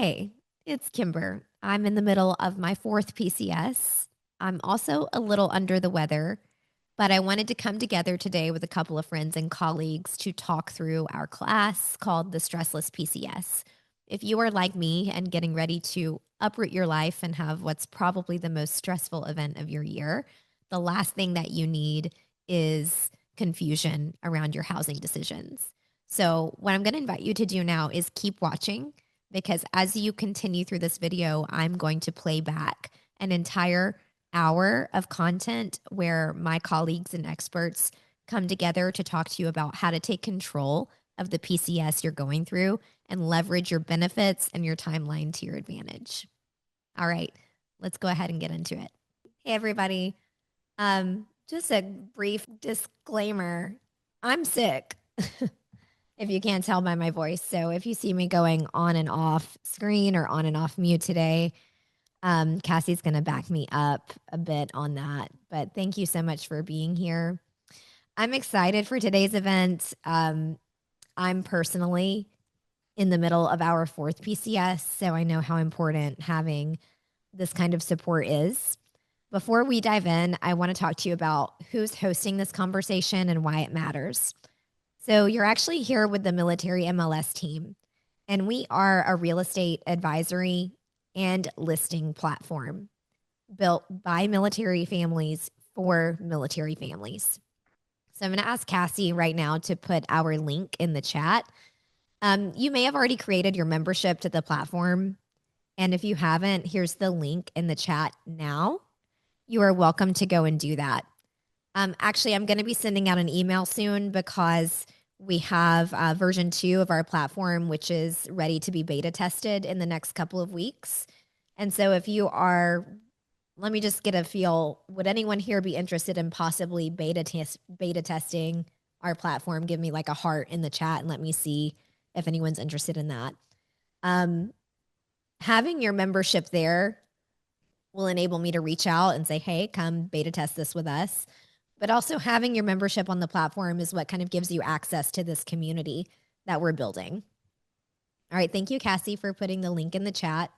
Hey, it's Kimber. I'm in the middle of my fourth PCS. I'm also a little under the weather, but I wanted to come together today with a couple of friends and colleagues to talk through our class called the Stressless PCS. If you are like me and getting ready to uproot your life and have what's probably the most stressful event of your year, the last thing that you need is confusion around your housing decisions. So, what I'm going to invite you to do now is keep watching because as you continue through this video, I'm going to play back an entire hour of content where my colleagues and experts come together to talk to you about how to take control of the PCS you're going through and leverage your benefits and your timeline to your advantage. All right, let's go ahead and get into it. Hey, everybody. Just a brief disclaimer. I'm sick. If you can't tell by my voice. So if you see me going on and off screen or on and off mute today, Cassie's going to back me up a bit on that. But thank you so much for being here. I'm excited for today's event. I'm personally in the middle of our fourth PCS, so I know how important having this kind of support is. Before we dive in, I want to talk to you about who's hosting this conversation and why it matters. So you're actually here with the Military MLS team, and we are a real estate advisory and listing platform built by military families for military families. So I'm going to ask Cassie right now to put our link in the chat. You may have already created your membership to the platform, and if you haven't, here's the link in the chat now. You are welcome to go and do that. Actually, I'm going to be sending out an email soon because we have version 2 of our platform, which is ready to be beta tested in the next couple of weeks. And so if you are, let me just get a feel, would anyone here be interested in possibly beta testing our platform? Give me like a heart in the chat and let me see if anyone's interested in that. Having your membership there will enable me to reach out and say, hey, come beta test this with us. But also having your membership on the platform is what kind of gives you access to this community that we're building. All right, thank you, Cassie, for putting the link in the chat.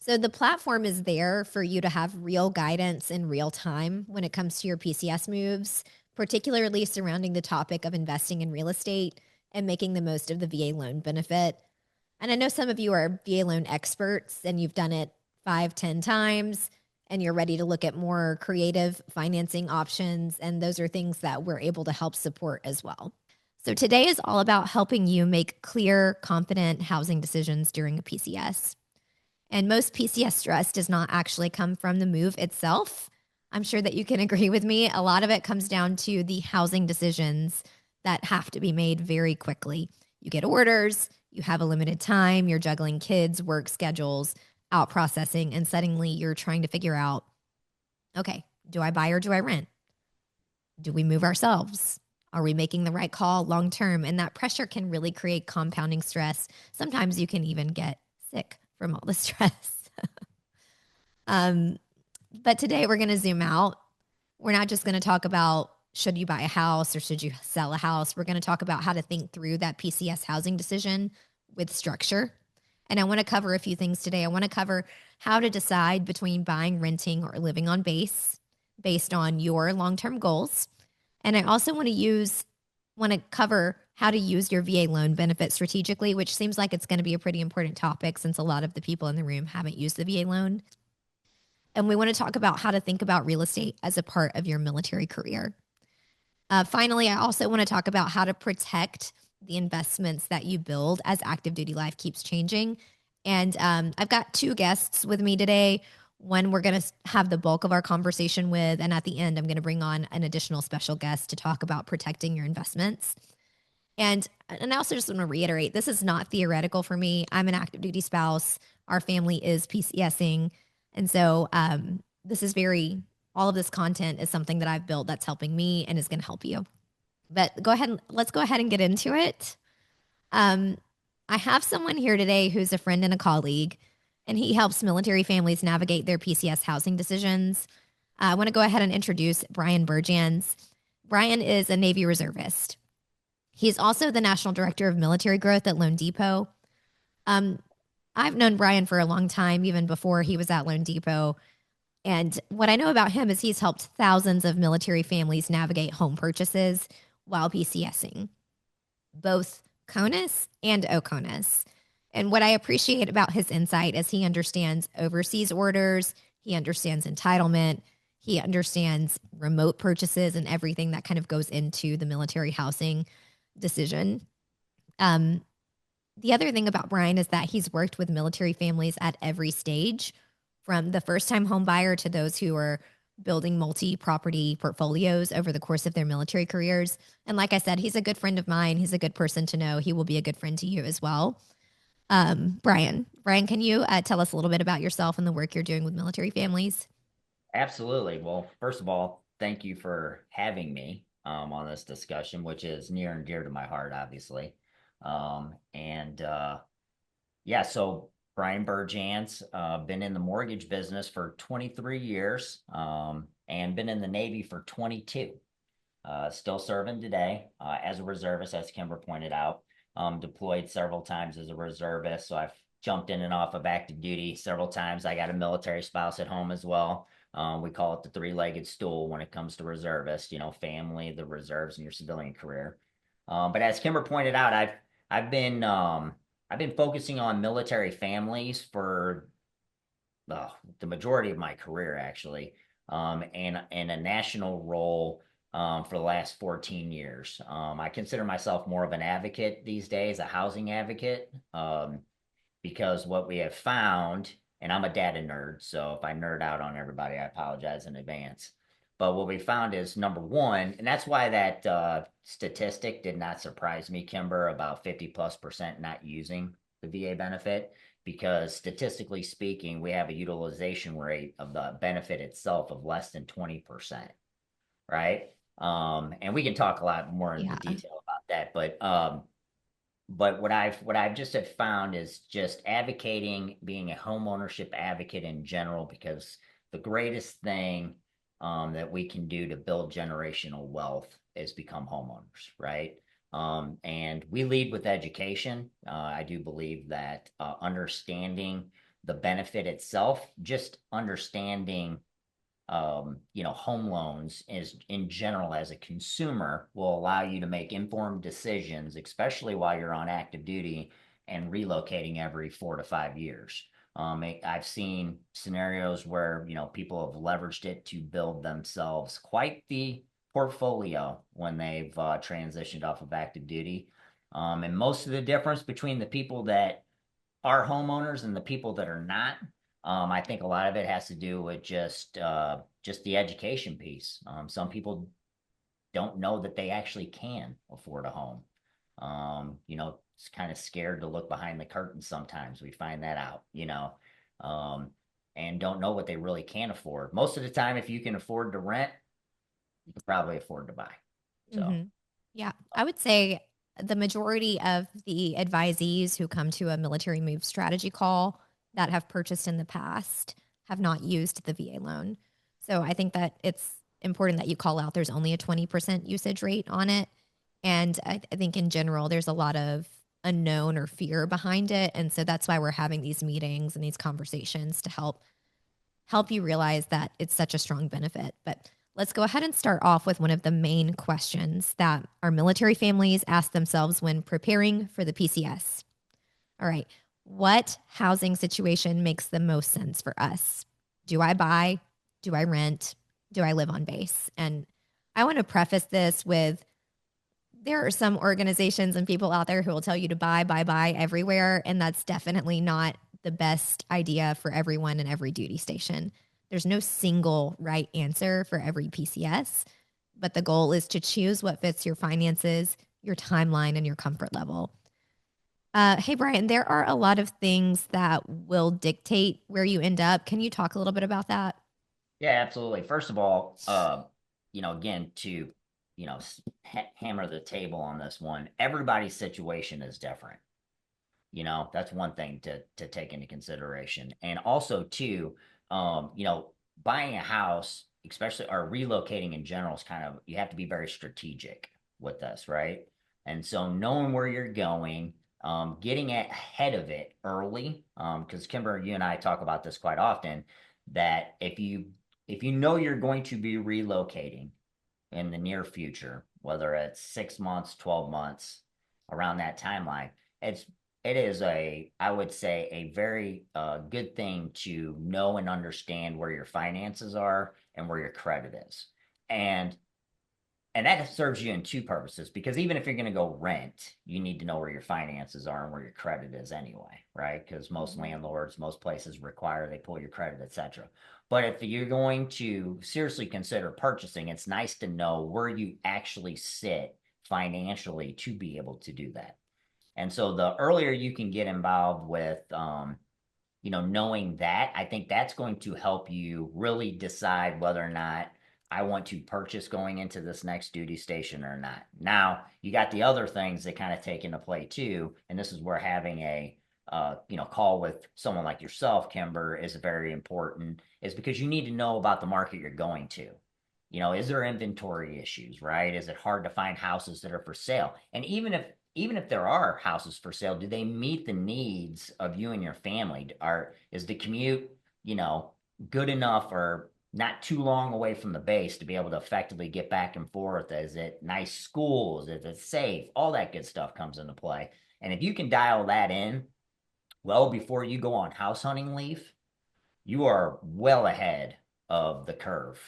So the platform is there for you to have real guidance in real time when it comes to your PCS moves, particularly surrounding the topic of investing in real estate and making the most of the VA loan benefit. And I know some of you are VA loan experts and you've done it 5, 10 times, and you're ready to look at more creative financing options. And those are things that we're able to help support as well. So today is all about helping you make clear, confident housing decisions during a PCS. And most PCS stress does not actually come from the move itself. I'm sure that you can agree with me. A lot of it comes down to the housing decisions that have to be made very quickly. You get orders, you have a limited time, you're juggling kids, work schedules, out processing, and suddenly you're trying to figure out, okay, do I buy or do I rent? Do we move ourselves? Are we making the right call long term? And that pressure can really create compounding stress. Sometimes you can even get sick from all the stress. But today we're going to zoom out. We're not just going to talk about should you buy a house or should you sell a house. We're going to talk about how to think through that PCS housing decision with structure. And I want to cover a few things today. I want to cover how to decide between buying, renting, or living on base based on your long-term goals. And I also want to cover how to use your VA loan benefit strategically, which seems like it's going to be a pretty important topic since a lot of the people in the room haven't used the VA loan. And we want to talk about how to think about real estate as a part of your military career. Finally, I also want to talk about how to protect the investments that you build as active duty life keeps changing. And I've got 2 guests with me today. One we're going to have the bulk of our conversation with, and at the end, I'm going to bring on an additional special guest to talk about protecting your investments. And I also just want to reiterate, this is not theoretical for me. I'm an active duty spouse. Our family is PCSing. And so all of this content is something that I've built that's helping me and is going to help you. But let's go ahead and get into it. I have someone here today who's a friend and a colleague, and he helps military families navigate their PCS housing decisions. I want to go ahead and introduce Brian Burjans. Brian is a Navy reservist. He's also the National Director of Military Growth at Loan Depot. I've known Brian for a long time, even before he was at Loan Depot. And what I know about him is he's helped thousands of military families navigate home purchases while PCSing, both CONUS and OCONUS. And what I appreciate about his insight is he understands overseas orders, he understands entitlement, he understands remote purchases and everything that kind of goes into the military housing decision. Um, the other thing about Brian is that he's worked with military families at every stage, from the first time home buyer to those who are building multi property portfolios over the course of their military careers. And like I said, he's a good friend of mine. He's a good person to know. He will be a good friend to you as well. Brian, can you tell us a little bit about yourself and the work you're doing with military families? Absolutely. Well, first of all, thank you for having me on this discussion, which is near and dear to my heart, obviously. And yeah, so Brian Burjans, been in the mortgage business for 23 years, and been in the Navy for 22. Still serving today as a reservist, as Kimber pointed out. Deployed several times as a reservist, so I've jumped in and off of active duty several times. I got a military spouse at home as well. We call it the three-legged stool when it comes to reservists. Family, the reserves, and your civilian career. But as Kimber pointed out, I've been focusing on military families for the majority of my career, actually, and in a national role for the last 14 years. I consider myself more of an advocate these days, a housing advocate, because what we have found, and I'm a data nerd, so if I nerd out on everybody, I apologize in advance. But what we found is number one, and that's why that statistic did not surprise me, Kimber, about 50+% not using the VA benefit, because statistically speaking, we have a utilization rate of the benefit itself of less than 20%, right? And we can talk a lot more into Yeah. detail about that, but what I've just have found is just advocating, being a home ownership advocate in general, because the greatest thing that we can do to build generational wealth is become homeowners, right? And we lead with education. I do believe that understanding the benefit itself, just understanding home loans is in general as a consumer will allow you to make informed decisions, especially while you're on active duty and relocating every 4 to 5 years. I've seen scenarios where people have leveraged it to build themselves quite the portfolio when they've transitioned off of active duty. And most of the difference between the people that are homeowners and the people that are not. I think a lot of it has to do with just the education piece. Some people don't know that they actually can afford a home. It's kind of scared to look behind the curtain sometimes. We find that out, um, and don't know what they really can afford. Most of the time, if you can afford to rent, you can probably afford to buy. So, Hmm. Yeah. I would say the majority of the advisees who come to a military move strategy call that have purchased in the past have not used the VA loan. So I think that it's important that you call out there's only a 20% usage rate on it. And I think in general, there's a lot of unknown or fear behind it. And so that's why we're having these meetings and these conversations to help you realize that it's such a strong benefit. But let's go ahead and start off with one of the main questions that our military families ask themselves when preparing for the PCS. All right. What housing situation makes the most sense for us? Do I buy? Do I rent? Do I live on base? And I want to preface this with there are some organizations and people out there who will tell you to buy everywhere. And that's definitely not the best idea for everyone in every duty station. There's no single right answer for every PCS, but the goal is to choose what fits your finances, your timeline, and your comfort level. Hey, Brian, there are a lot of things that will dictate where you end up. Can you talk a little bit about that? yeah, absolutely. First of all, again, to hammer the table on this one, everybody's situation is different. That's one thing to take into consideration. And also too, buying a house, especially or relocating in general, is kind of you have to be very strategic with this, right? And so knowing where you're going, getting ahead of it early, because Kimber, you and I talk about this quite often, that if you know you're going to be relocating in the near future, whether it's 6 months, 12 months, around that timeline, it's it is I would say a very good thing to know and understand where your finances are and where your credit is. And and that serves you in two purposes, because even if you're going to go rent, you need to know where your finances are and where your credit is anyway, right? Because most Mhm. landlords, most places require they pull your credit, etc. But if you're going to seriously consider purchasing, it's nice to know where you actually sit financially to be able to do that. And so the earlier you can get involved with knowing that, I think that's going to help you really decide whether or not I want to purchase going into this next duty station or not. Now, you got the other things that kind of take into play too, and this is where having a call with someone like yourself, Kimber, is very important, is because you need to know about the market you're going to. Is there inventory issues, right? Is it hard to find houses that are for sale? And even if there are houses for sale, do they meet the needs of you and your family? Is the commute, you know, good enough or not too long away from the base to be able to effectively get back and forth? Is it nice schools? Is it safe? All that good stuff comes into play. And if you can dial that in well before you go on house hunting leave, you are well ahead of the curve.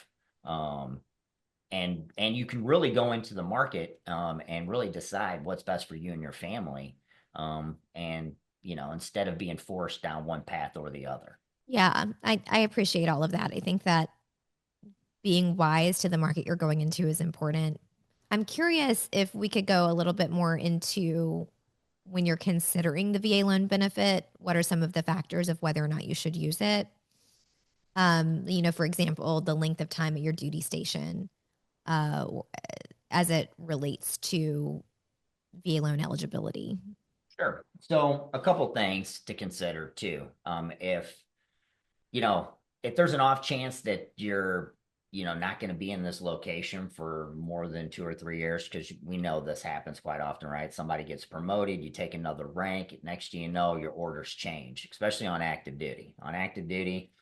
Um, and you can really go into the market and really decide what's best for you and your family, and instead of being forced down one path or the other. Yeah, I appreciate all of that. I think that being wise to the market you're going into is important. I'm curious if we could go a little bit more into when you're considering the VA loan benefit, what are some of the factors of whether or not you should use it? For example, the length of time at your duty station, uh, as it relates to VA loan eligibility. Sure. So a couple things to consider too. You know, if there's an off chance that you're, not going to be in this location for more than 2 or 3 years, because we know this happens quite often, right? Somebody gets promoted, you take another rank, next thing you know, your orders change, especially on active duty. On active duty,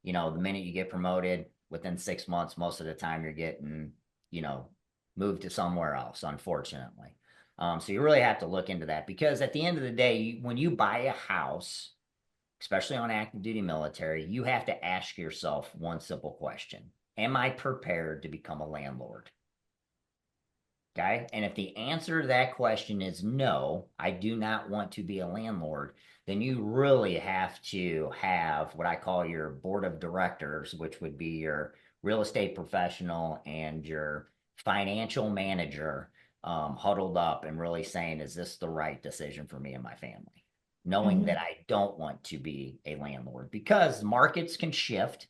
the minute you get promoted, within 6 months, most of the time you're getting, you know, moved to somewhere else, unfortunately. So you really have to look into that, because at the end of the day, when you buy a house, especially on active duty military, you have to ask yourself one simple question: am I prepared to become a landlord? Okay. And if the answer to that question is no, I do not want to be a landlord, then you really have to have what I call your board of directors, which would be your real estate professional and your financial manager, huddled up and really saying, is this the right decision for me and my family? Knowing Mm-hmm. that I don't want to be a landlord, because markets can shift,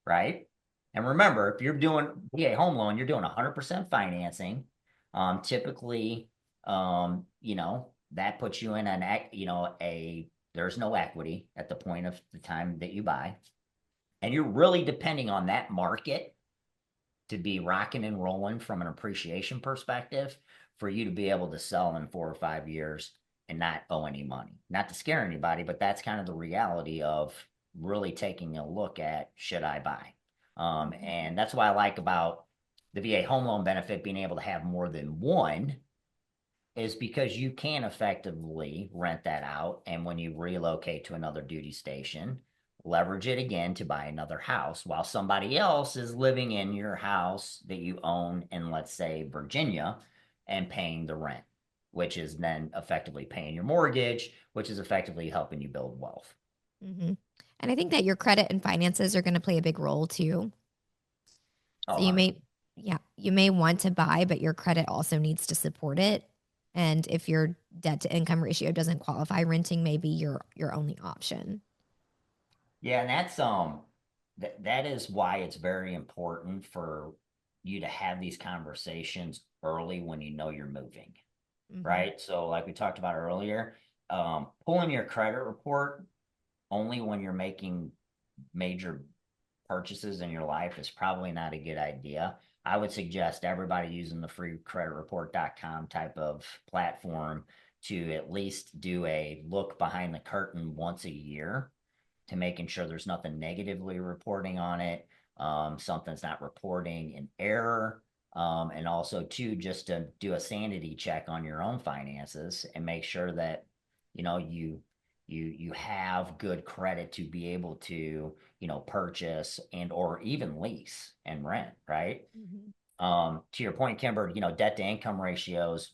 right? And remember, if you're doing VA home loan, you're doing 100% financing. Typically, that puts you in there's no equity at the point of the time that you buy. And you're really depending on that market to be rocking and rolling from an appreciation perspective for you to be able to sell in 4 or 5 years and not owe any money. Not to scare anybody, but that's kind of the reality of really taking a look at, should I buy? And that's why I like about the VA home loan benefit being able to have more than one, is because you can effectively rent that out. And when you relocate to another duty station, leverage it again to buy another house while somebody else is living in your house that you own in, let's say, Virginia, and paying the rent, which is then effectively paying your mortgage, which is effectively helping you build wealth. Mm-hmm. And I think that your credit and finances are going to play a big role too. Oh, So you 100%. may, yeah, you may want to buy, but your credit also needs to support it. And if your debt to income ratio doesn't qualify, renting may be your only option. Yeah, and that is why it's very important for you to have these conversations early when you know you're moving, Hmm. right? So, like we talked about earlier, pulling your credit report only when you're making major purchases in your life is probably not a good idea. I would suggest everybody using the freecreditreport.com type of platform to at least do a look behind the curtain once a year to making sure there's nothing negatively reporting on it, something's not reporting an error, and also too just to do a sanity check on your own finances and make sure that you have good credit to be able to purchase and or even lease and rent, right? Mhm. To your point, Kimber, debt to income ratios.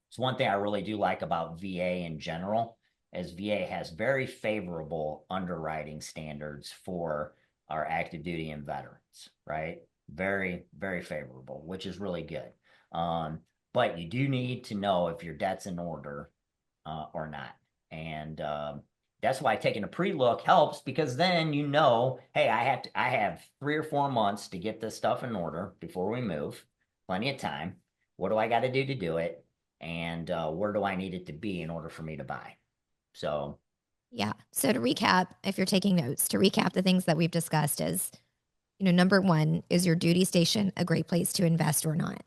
It's one thing I really do like about VA in general is VA has very favorable underwriting standards for our active duty and veterans, right? Very, very favorable, which is really good. Um, but you do need to know if your debt's in order or not. And that's why taking a pre-look helps because then hey, I have 3 or 4 months to get this stuff in order before we move. Plenty of time. What do I got to do to do it? And where do I need it to be in order for me to buy? So, Yeah. So to recap, if you're taking notes, to recap the things that we've discussed is, number one, is your duty station a great place to invest or not?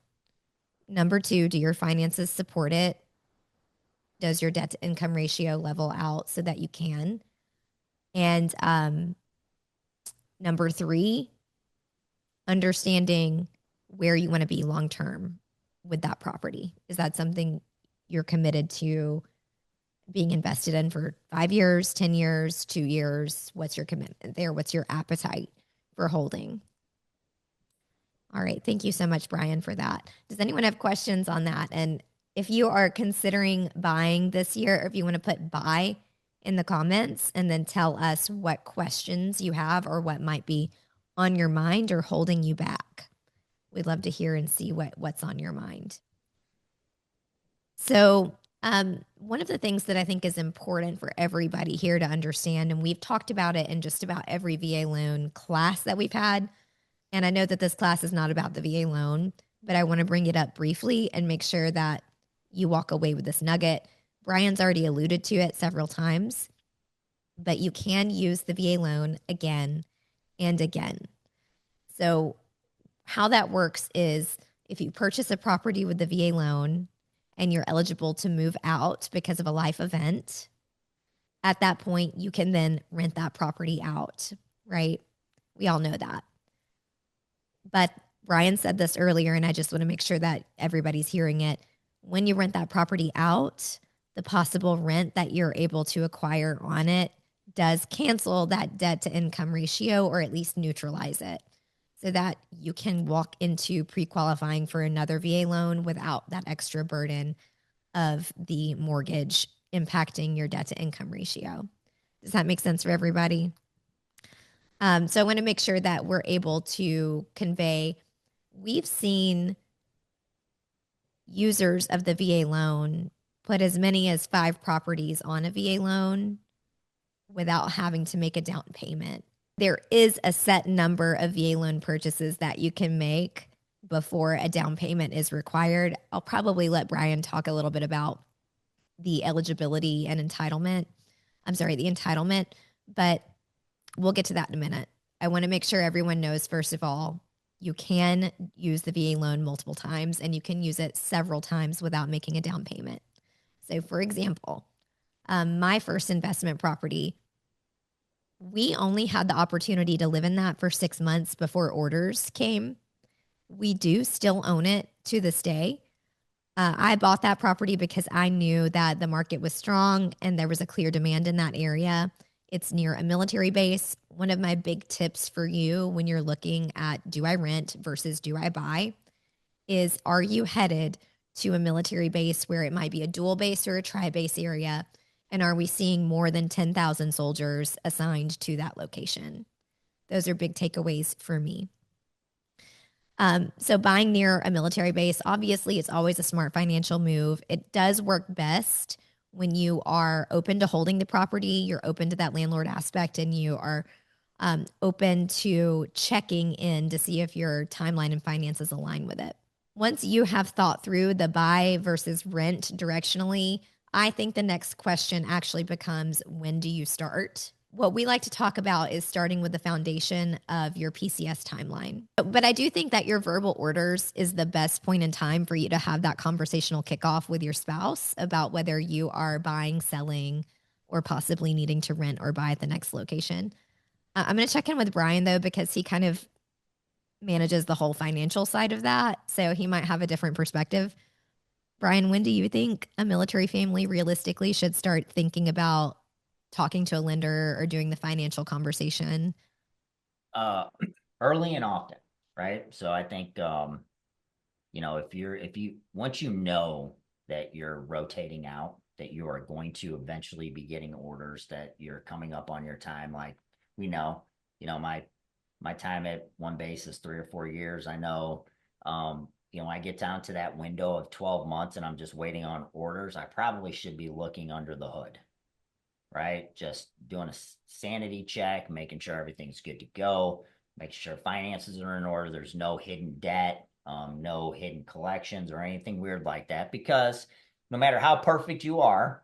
Number two, do your finances support it? Does your debt to income ratio level out so that you can? And number three, understanding where you want to be long term with that property. Is that something you're committed to being invested in for 5 years, 10 years, 2 years? What's your commitment there? What's your appetite for holding? All right. Thank you so much, Brian, for that. Does anyone have questions on that? And if you are considering buying this year, or if you want to put buy in the comments and then tell us what questions you have or what might be on your mind or holding you back. We'd love to hear and see what's on your mind. So, one of the things that I think is important for everybody here to understand, and we've talked about it in just about every VA loan class that we've had, and I know that this class is not about the VA loan, but I want to bring it up briefly and make sure that you walk away with this nugget. Brian's already alluded to it several times, but you can use the VA loan again and again. So, how that works is if you purchase a property with the VA loan and you're eligible to move out because of a life event, at that point, you can then rent that property out, right? We all know that. But Brian said this earlier, and I just want to make sure that everybody's hearing it. When you rent that property out, the possible rent that you're able to acquire on it does cancel that debt to income ratio or at least neutralize it so that you can walk into pre-qualifying for another VA loan without that extra burden of the mortgage impacting your debt to income ratio. Does that make sense for everybody? So I want to make sure that we're able to convey. We've seen users of the VA loan put as many as 5 properties on a VA loan without having to make a down payment. There is a set number of VA loan purchases that you can make before a down payment is required. I'll probably let Brian talk a little bit about the eligibility and entitlement. I'm sorry, the entitlement, but we'll get to that in a minute. I want to make sure everyone knows, first of all, you can use the VA loan multiple times and you can use it several times without making a down payment. So, for example, my first investment property, we only had the opportunity to live in that for 6 months before orders came. We do still own it to this day. I bought that property because I knew that the market was strong and there was a clear demand in that area. It's near a military base. One of my big tips for you when you're looking at do I rent versus do I buy is, are you headed to a military base where it might be a dual base or a tri-base area? And are we seeing more than 10,000 soldiers assigned to that location? Those are big takeaways for me. So buying near a military base, obviously, it's always a smart financial move. It does work best when you are open to holding the property, you're open to that landlord aspect, and you are open to checking in to see if your timeline and finances align with it. Once you have thought through the buy versus rent directionally, I think the next question actually becomes, when do you start? what we like to talk about is starting with the foundation of your PCS timeline. But I do think that your verbal orders is the best point in time for you to have that conversational kickoff with your spouse about whether you are buying, selling, or possibly needing to rent or buy at the next location. I'm going to check in with Brian though, because he kind of manages the whole financial side of that. So he might have a different perspective. Brian, when do you think a military family realistically should start thinking about talking to a lender or doing the financial conversation? Uh, early and often, right? So I think if you once you know that you're rotating out, that you are going to eventually be getting orders, that you're coming up on your time, like we know, my time at one base is 3 or 4 years. I know, I get down to that window of 12 months and I'm just waiting on orders. I probably should be looking under the hood, right? Just doing a sanity check, making sure everything's good to go, making sure finances are in order. There's no hidden debt, no hidden collections or anything weird like that. Because no matter how perfect you are,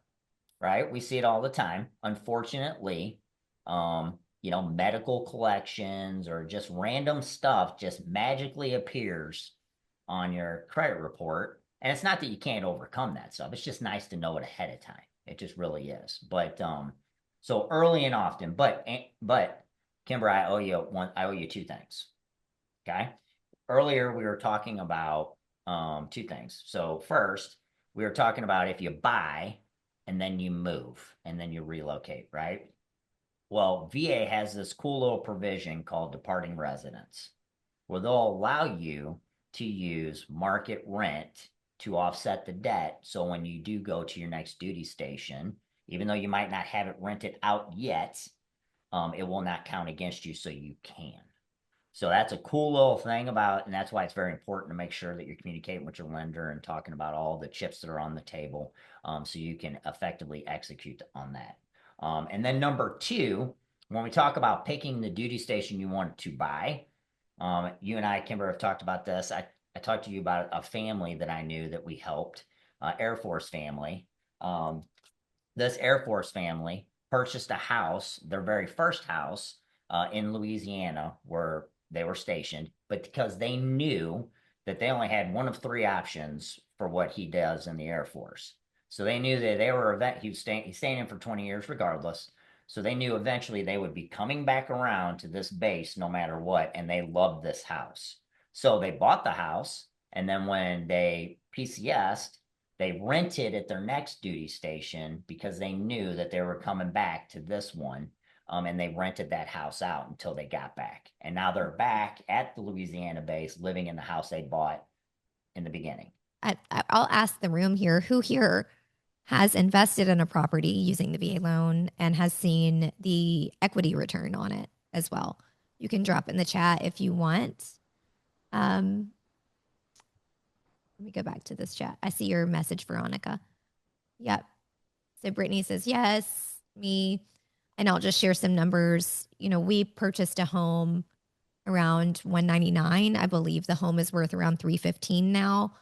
right? We see it all the time. Unfortunately, medical collections or just random stuff just magically appears on your credit report. And it's not that you can't overcome that stuff. It's just nice to know it ahead of time. It just really is. But so early and often. But Kimber, I owe you two things. Okay. Earlier we were talking about two things. So first, we were talking about if you buy and then you move and then you relocate, right? Well, VA has this cool little provision called departing residence, where they'll allow you to use market rent to offset the debt. So when you do go to your next duty station, even though you might not have it rented out yet, it will not count against you, so you can. So that's a cool little thing about, and that's why it's very important to make sure that you're communicating with your lender and talking about all the chips that are on the table, so you can effectively execute on that. And then number two, when we talk about picking the duty station you want to buy, you and I, Kimber, have talked about this. I talked to you about a family that I knew that we helped, Air Force family. Um, this Air Force family purchased a house, their very first house, in Louisiana, where they were stationed, but because they knew that they only had one of three options for what he does in the Air Force. So they knew that they were he's staying in for 20 years regardless. So they knew eventually they would be coming back around to this base no matter what, and they loved this house. So they bought the house, and then when they PCS'd, they rented at their next duty station because they knew that they were coming back to this one. And they rented that house out until they got back. And now they're back at the Louisiana base living in the house they bought in the beginning. I'll ask the room here, who here has invested in a property using the VA loan and has seen the equity return on it as well. You can drop in the chat if you want. Um, Let me go back to this chat. I see your message, Veronica. Yep. So Brittany says, yes, me. And I'll just share some numbers. We purchased a home around 199. I believe the home is worth around 315 now.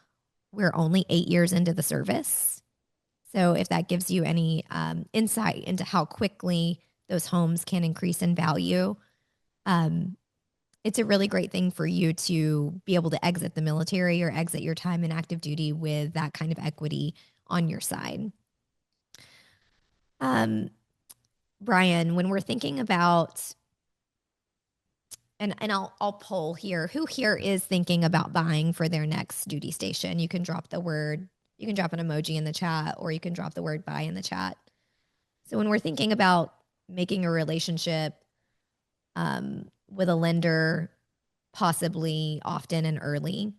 We're only 8 years into the service. So if that gives you any insight into how quickly those homes can increase in value, it's a really great thing for you to be able to exit the military or exit your time in active duty with that kind of equity on your side. Um, Brian, when we're thinking about, and I'll poll here, who here is thinking about buying for their next duty station? You can drop an emoji in the chat, or you can drop the word buy in the chat. So when we're thinking about making a relationship with a lender, possibly often and early,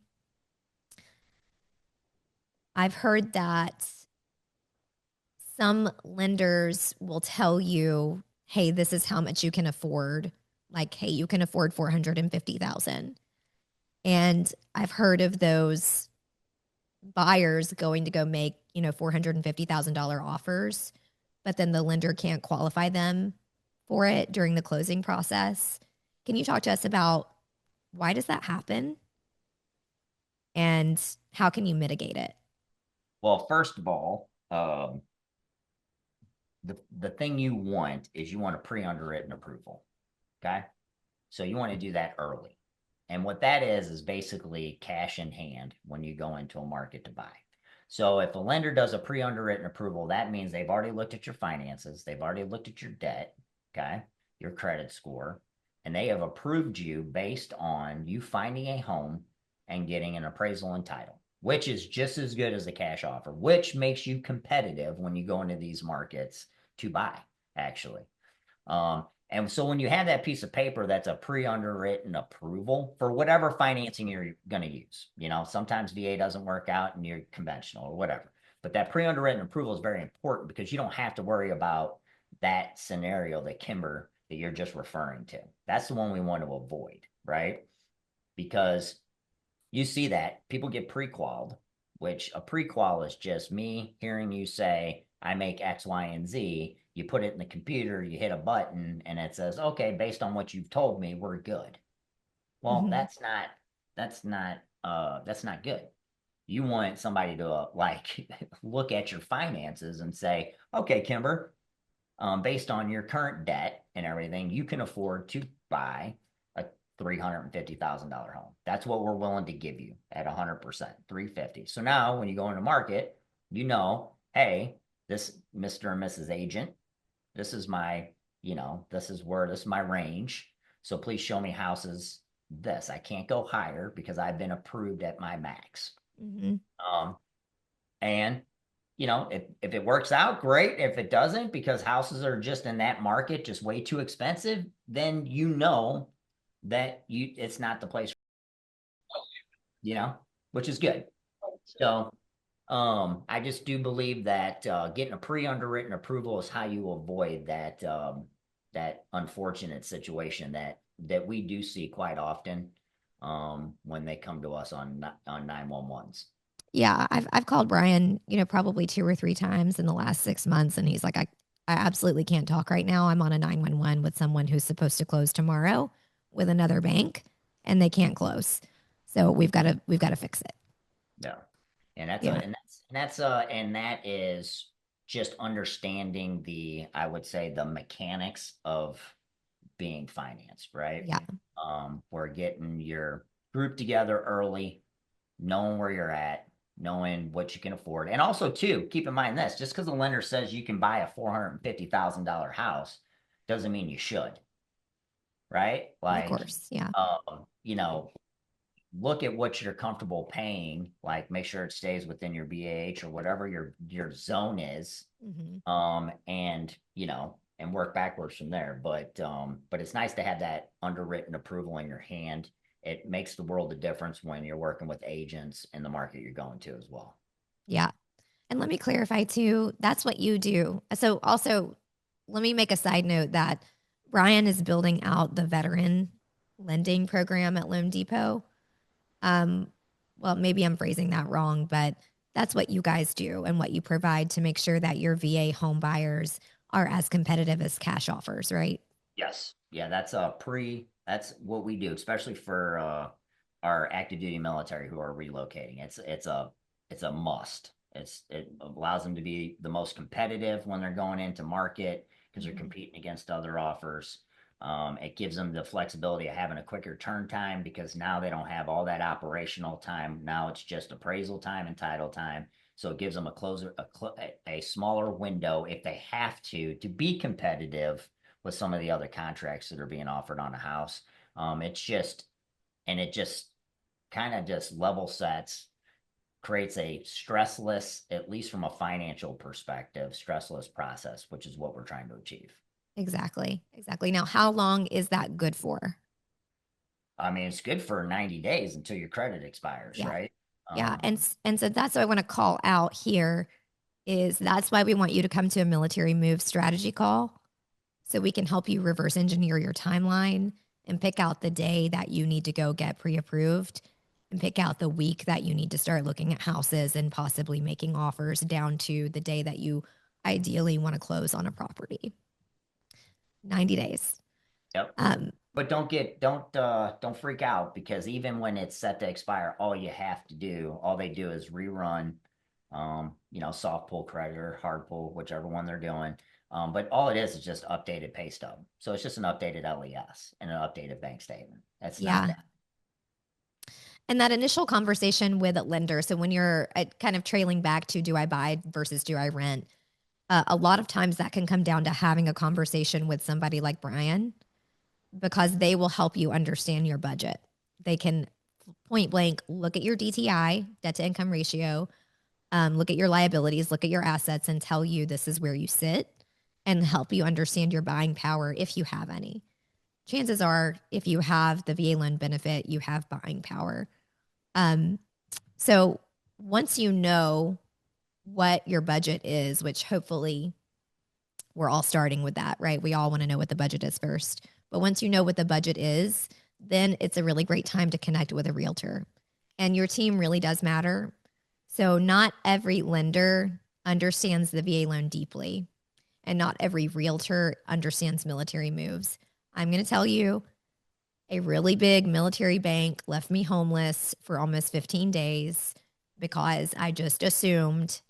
I've heard that some lenders will tell you, hey, this is how much you can afford. Like, hey, you can afford 450,000. And I've heard of those buyers going to go make, $450,000 offers, but then the lender can't qualify them for it during the closing process. Can you talk to us about why does that happen and how can you mitigate it? Well, first of all, the thing you want is you want a pre-underwritten approval. Okay. So you want to do that early. And what that is basically cash in hand when you go into a market to buy. So if a lender does a pre-underwritten approval, that means they've already looked at your finances, they've already looked at your debt, okay, your credit score, and they have approved you based on you finding a home and getting an appraisal and title, which is just as good as a cash offer, which makes you competitive when you go into these markets to buy, actually. And so when you have that piece of paper that's a pre-underwritten approval for whatever financing you're going to use, sometimes VA doesn't work out and you're conventional or whatever. But that pre-underwritten approval is very important because you don't have to worry about that scenario that Kimber that you're just referring to. That's the one we want to avoid, right? Because you see that people get pre-qualified, which a pre-qual is just me hearing you say, I make X, Y, and Z. You put it in the computer, you hit a button, and it says, okay, based on what you've told me, we're good. Well, Hmm. that's not good. You want somebody to like look at your finances and say, okay, Kimber, based on your current debt and everything, you can afford to buy a $350,000 home. That's what we're willing to give you at 100%, 350. So now when you go into market, hey, this Mr. and Mrs. Agent, this is my, this is my range. So please show me houses this. I can't go higher because I've been approved at my max. Hmm. Um, and if it works out, great. If it doesn't, because houses are just in that market just way too expensive, then that it's not the place, you know, which is good. So I just do believe that getting a pre-underwritten approval is how you avoid that unfortunate situation that we do see quite often when they come to us on 911s. Yeah, I've called Brian, probably 2 or 3 times in the last 6 months, and he's like, I absolutely can't talk right now. I'm on a 911 with someone who's supposed to close tomorrow with another bank, and they can't close. So we've got to fix it. Yeah. And that's a Yeah, and that is just understanding I would say the mechanics of being financed, right? yeah, We're getting your group together early, knowing where you're at, knowing what you can afford. And also too, keep in mind this, just because the lender says you can buy a $450,000 house doesn't mean you should, right? of Like, course. Yeah. um, you know, look at what you're comfortable paying, like make sure it stays within your BAH or whatever your zone is, Hmm. and and work backwards from there. But it's nice to have that underwritten approval in your hand. It makes the world of difference when you're working with agents in the market you're going to as well. Yeah. And let me clarify too, that's what you do. So also, let me make a side note that Brian is building out the veteran lending program at Loan Depot. Um, well, maybe I'm phrasing that wrong, but that's what you guys do and what you provide to make sure that your VA home buyers are as competitive as cash offers, right? Yes. Yeah, that's what we do, especially for our active duty military who are relocating. It's a must. It allows them to be the most competitive when they're going into market because they're Mhm. competing against other offers. It gives them the flexibility of having a quicker turn time because now they don't have all that operational time. Now it's just appraisal time and title time. So it gives them a smaller window if they have to be competitive with some of the other contracts that are being offered on a house. It just kind of just level sets, creates a stressless, at least from a financial perspective, stressless process, which is what we're trying to achieve. Exactly. Exactly. Now, how long is that good for? I mean, it's good for 90 days until your credit expires, Yeah. right? Yeah. Um, And so that's what I want to call out here is that's why we want you to come to a military move strategy call so we can help you reverse engineer your timeline and pick out the day that you need to go get pre-approved and pick out the week that you need to start looking at houses and possibly making offers down to the day that you ideally want to close on a property. 90 days. yep. Um, But don't freak out because even when it's set to expire, all they do is rerun soft pull credit or hard pull, whichever one they're doing. But all it is just updated pay stub. So it's just an updated LES and an updated bank statement. That's not Yeah. that. And that initial conversation with a lender. So when you're kind of trailing back to do I buy versus do I rent, a lot of times that can come down to having a conversation with somebody like Brian because they will help you understand your budget. They can point blank look at your DTI, debt to income ratio, look at your liabilities, look at your assets, and tell you this is where you sit and help you understand your buying power if you have any. Chances are, if you have the VA loan benefit, you have buying power. Um, so once you know what your budget is, which hopefully we're all starting with that, right? We all want to know what the budget is first. But once you know what the budget is, then it's a really great time to connect with a realtor. And your team really does matter. So, not every lender understands the VA loan deeply, and not every realtor understands military moves. I'm going to tell you, a really big military bank left me homeless for almost 15 days because I just assumed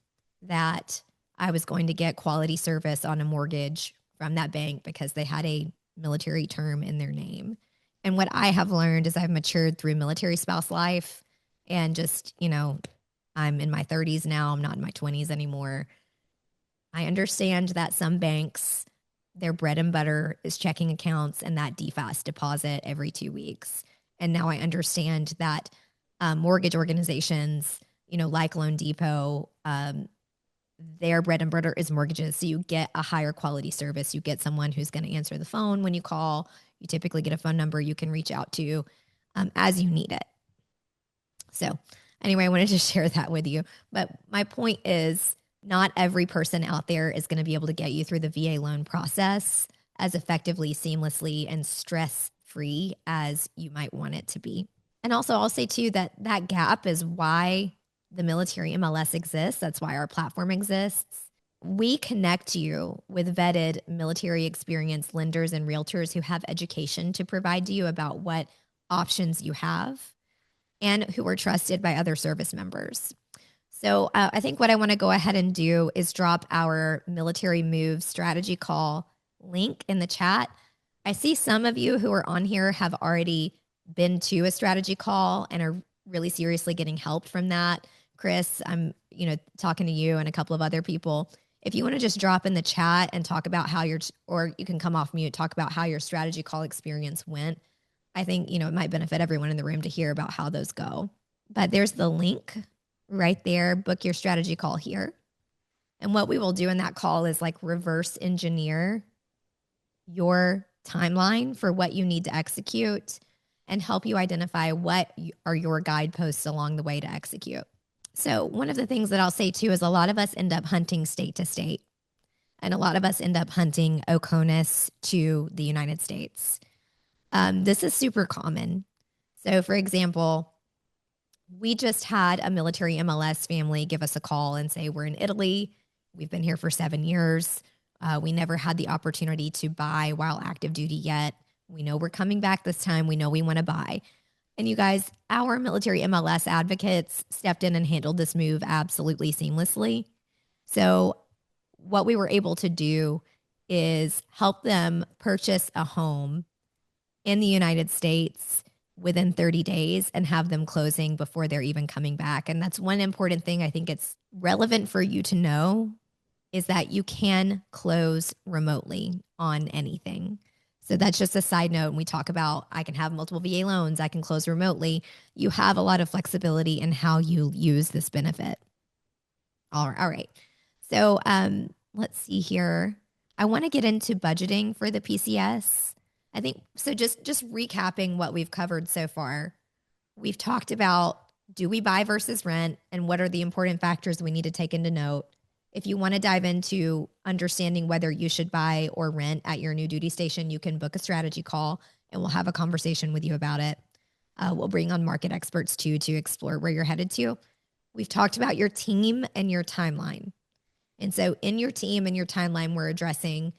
that I was going to get quality service on a mortgage from that bank because they had a military term in their name. And what I have learned is I've matured through military spouse life and just, I'm in my 30s now. I'm not in my 20s anymore. I understand that some banks, their bread and butter is checking accounts and that DFAST deposit every 2 weeks. And now I understand that mortgage organizations, like Loan Depot, their bread and butter is mortgages. So you get a higher quality service. You get someone who's going to answer the phone when you call. You typically get a phone number you can reach out to as you need it. So, anyway, I wanted to share that with you. But my point is, not every person out there is going to be able to get you through the VA loan process as effectively, seamlessly, and stress free as you might want it to be. And also, I'll say too that that gap is why the military MLS exists. That's why our platform exists. We connect you with vetted military experienced lenders and realtors who have education to provide to you about what options you have and who are trusted by other service members. So I think what I want to go ahead and do is drop our military move strategy call link in the chat. I see some of you who are on here have already been to a strategy call and are really seriously getting help from that. Chris, I'm talking to you and a couple of other people. If you want to just drop in the chat and talk about how or you can come off mute, talk about how your strategy call experience went. I think, it might benefit everyone in the room to hear about how those go. But there's the link right there. Book your strategy call here. And what we will do in that call is like reverse engineer your timeline for what you need to execute and help you identify what are your guideposts along the way to execute. So, one of the things that I'll say too is a lot of us end up hunting state to state, and a lot of us end up hunting OCONUS to the United States. This is super common. So, for example, we just had a military MLS family give us a call and say, we're in Italy. We've been here for 7 years. We never had the opportunity to buy while active duty yet. We know we're coming back this time. We know we want to buy. And you guys, our military MLS advocates stepped in and handled this move absolutely seamlessly. So, what we were able to do is help them purchase a home in the United States within 30 days and have them closing before they're even coming back. And that's one important thing I think it's relevant for you to know is that you can close remotely on anything. So that's just a side note. When we talk about I can have multiple VA loans, I can close remotely, you have a lot of flexibility in how you use this benefit. All right. So let's see here. I want to get into budgeting for the PCS. I think so. Just recapping what we've covered so far. We've talked about do we buy versus rent and what are the important factors we need to take into note. If you want to dive into understanding whether you should buy or rent at your new duty station, you can book a strategy call and we'll have a conversation with you about it. We'll bring on market experts too to explore where you're headed to. We've talked about your team and your timeline. And so in your team and your timeline, we're addressing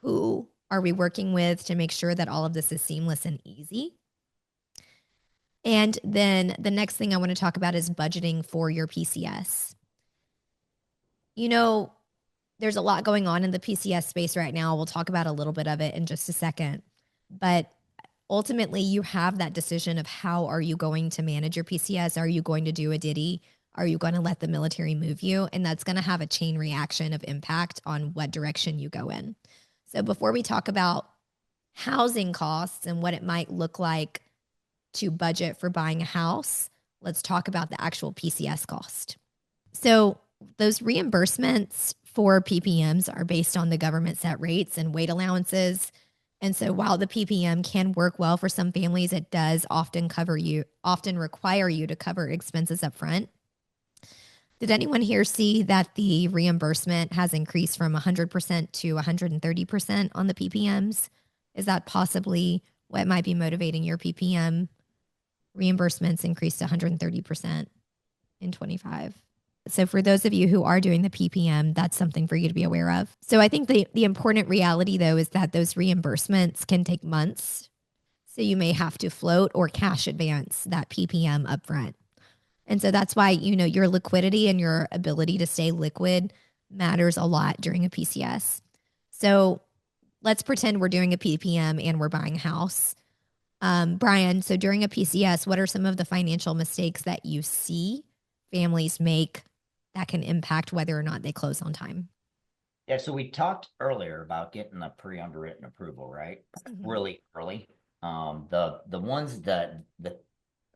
who are we working with to make sure that all of this is seamless and easy. And then the next thing I want to talk about is budgeting for your PCS. There's a lot going on in the PCS space right now. We'll talk about a little bit of it in just a second. But ultimately, you have that decision of how are you going to manage your PCS? Are you going to do a Diddy? Are you going to let the military move you? And that's going to have a chain reaction of impact on what direction you go in. So before we talk about housing costs and what it might look like to budget for buying a house, let's talk about the actual PCS cost. So those reimbursements for PPMs are based on the government set rates and weight allowances. And so while the PPM can work well for some families, it does often require you to cover expenses up front. Did anyone here see that the reimbursement has increased from 100% to 130% on the PPMs? Is that possibly what might be motivating your PPM reimbursements increased to 130% in 25? So for those of you who are doing the PPM, that's something for you to be aware of. So I think the important reality though is that those reimbursements can take months. So you may have to float or cash advance that PPM upfront. And so that's why, your liquidity and your ability to stay liquid matters a lot during a PCS. So let's pretend we're doing a PPM and we're buying a house. Brian, so during a PCS, what are some of the financial mistakes that you see families make that can impact whether or not they close on time? Yeah, so we talked earlier about getting the pre-underwritten approval, right? Mm-hmm. Really early. The ones that the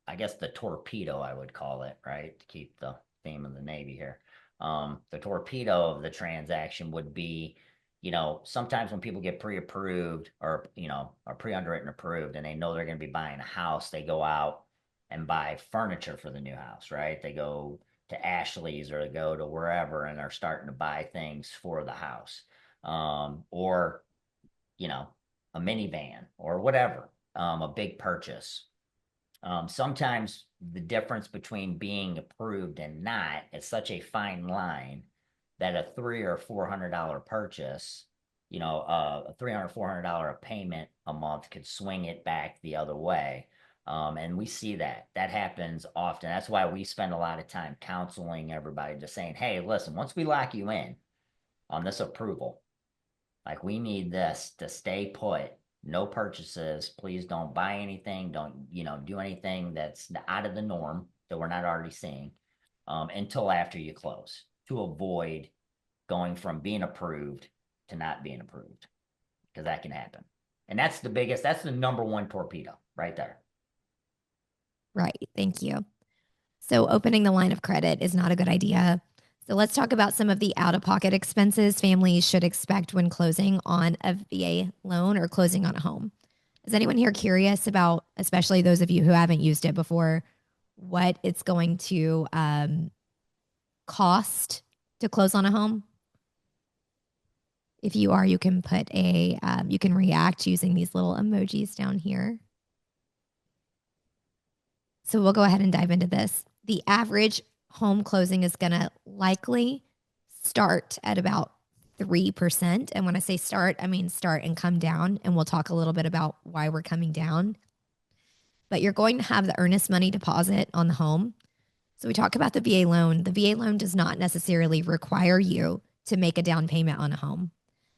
I guess the torpedo I would call it, right? To keep the theme of the Navy here. The torpedo of the transaction would be, sometimes when people get pre-approved or are pre-underwritten approved and they know they're going to be buying a house, they go out and buy furniture for the new house, right? They go to Ashley's or they go to wherever and are starting to buy things for the house. Or, you know, a minivan or whatever, a big purchase. Sometimes the difference between being approved and not is such a fine line that a $300 or $400 purchase, a $300 or $400 payment a month could swing it back the other way. And we see that happens often. That's why we spend a lot of time counseling everybody, just saying, hey, listen, once we lock you in on this approval, like we need this to stay put. No purchases. Please don't buy anything. Don't, do anything that's out of the norm that we're not already seeing until after you close to avoid going from being approved to not being approved because that can happen. And that's the number one torpedo right there. Right. Thank you. So opening the line of credit is not a good idea. So let's talk about some of the out-of-pocket expenses families should expect when closing on a VA loan or closing on a home. Is anyone here curious about, especially those of you who haven't used it before, what it's going to cost to close on a home? If you are, you can you can react using these little emojis down here. So we'll go ahead and dive into this. The average home closing is going to likely start at about 3%. And when I say start, I mean start and come down. And we'll talk a little bit about why we're coming down. But you're going to have the earnest money deposit on the home. So we talk about the VA loan. The VA loan does not necessarily require you to make a down payment on a home.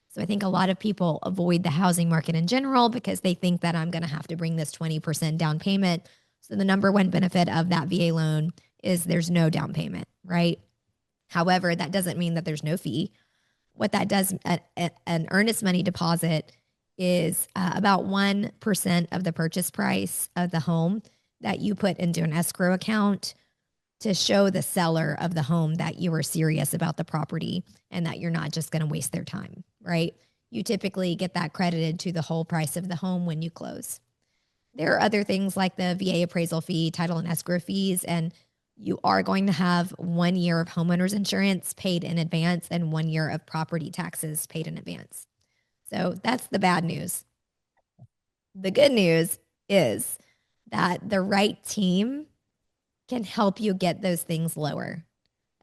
So I think a lot of people avoid the housing market in general because they think that I'm going to have to bring this 20% down payment. So the number one benefit of that VA loan is there's no down payment, right? However, that doesn't mean that there's no fee. What that does, an earnest money deposit is about 1% of the purchase price of the home that you put into an escrow account to show the seller of the home that you are serious about the property and that you're not just going to waste their time, right? You typically get that credited to the whole price of the home when you close. There are other things like the VA appraisal fee, title and escrow fees, and you are going to have 1 year of homeowners insurance paid in advance and 1 year of property taxes paid in advance. So that's the bad news. The good news is that the right team can help you get those things lower,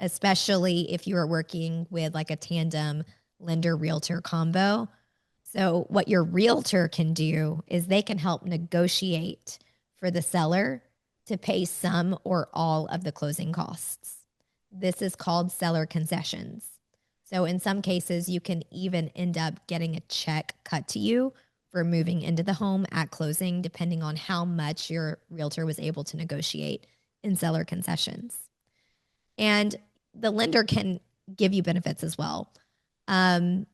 especially if you are working with like a tandem lender realtor combo. So, what your realtor can do is they can help negotiate for the seller to pay some or all of the closing costs. This is called seller concessions. So in some cases, you can even end up getting a check cut to you for moving into the home at closing, depending on how much your realtor was able to negotiate in seller concessions. And the lender can give you benefits as well. Um,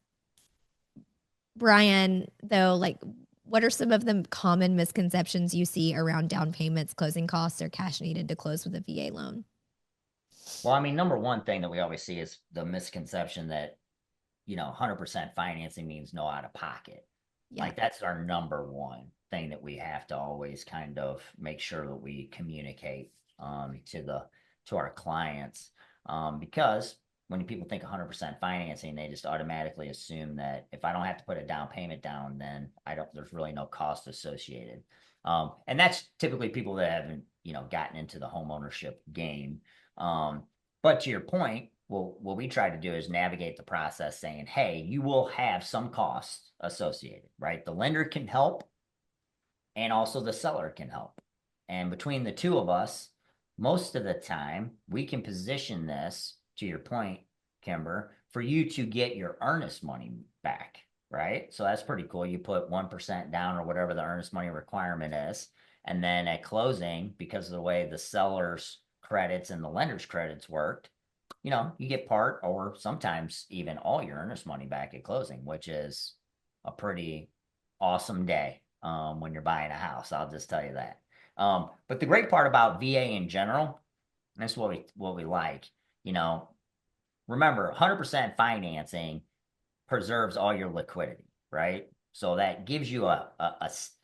Brian, though, like, what are some of the common misconceptions you see around down payments, closing costs, or cash needed to close with a VA loan? Well, I mean, number one thing that we always see is the misconception that, 100% financing means no out of pocket. Yeah. Like that's our number one thing that we have to always kind of make sure that we communicate to our clients. Because when people think 100% financing, they just automatically assume that if I don't have to put a down payment down, then I don't there's really no cost associated. And that's typically people that haven't, gotten into the home ownership game. Um, but to your point, well, what we try to do is navigate the process saying, hey, you will have some costs associated, right? The lender can help and also the seller can help. And between the two of us, most of the time, we can position this, to your point, Kimber, for you to get your earnest money back, right? So that's pretty cool. You put 1% down or whatever the earnest money requirement is. And then at closing, because of the way the seller's credits and the lender's credits worked, you get part or sometimes even all your earnest money back at closing, which is a pretty awesome day when you're buying a house. I'll just tell you that. But the great part about VA in general, and this is what we like, you know, remember 100% financing preserves all your liquidity, right? So that gives you a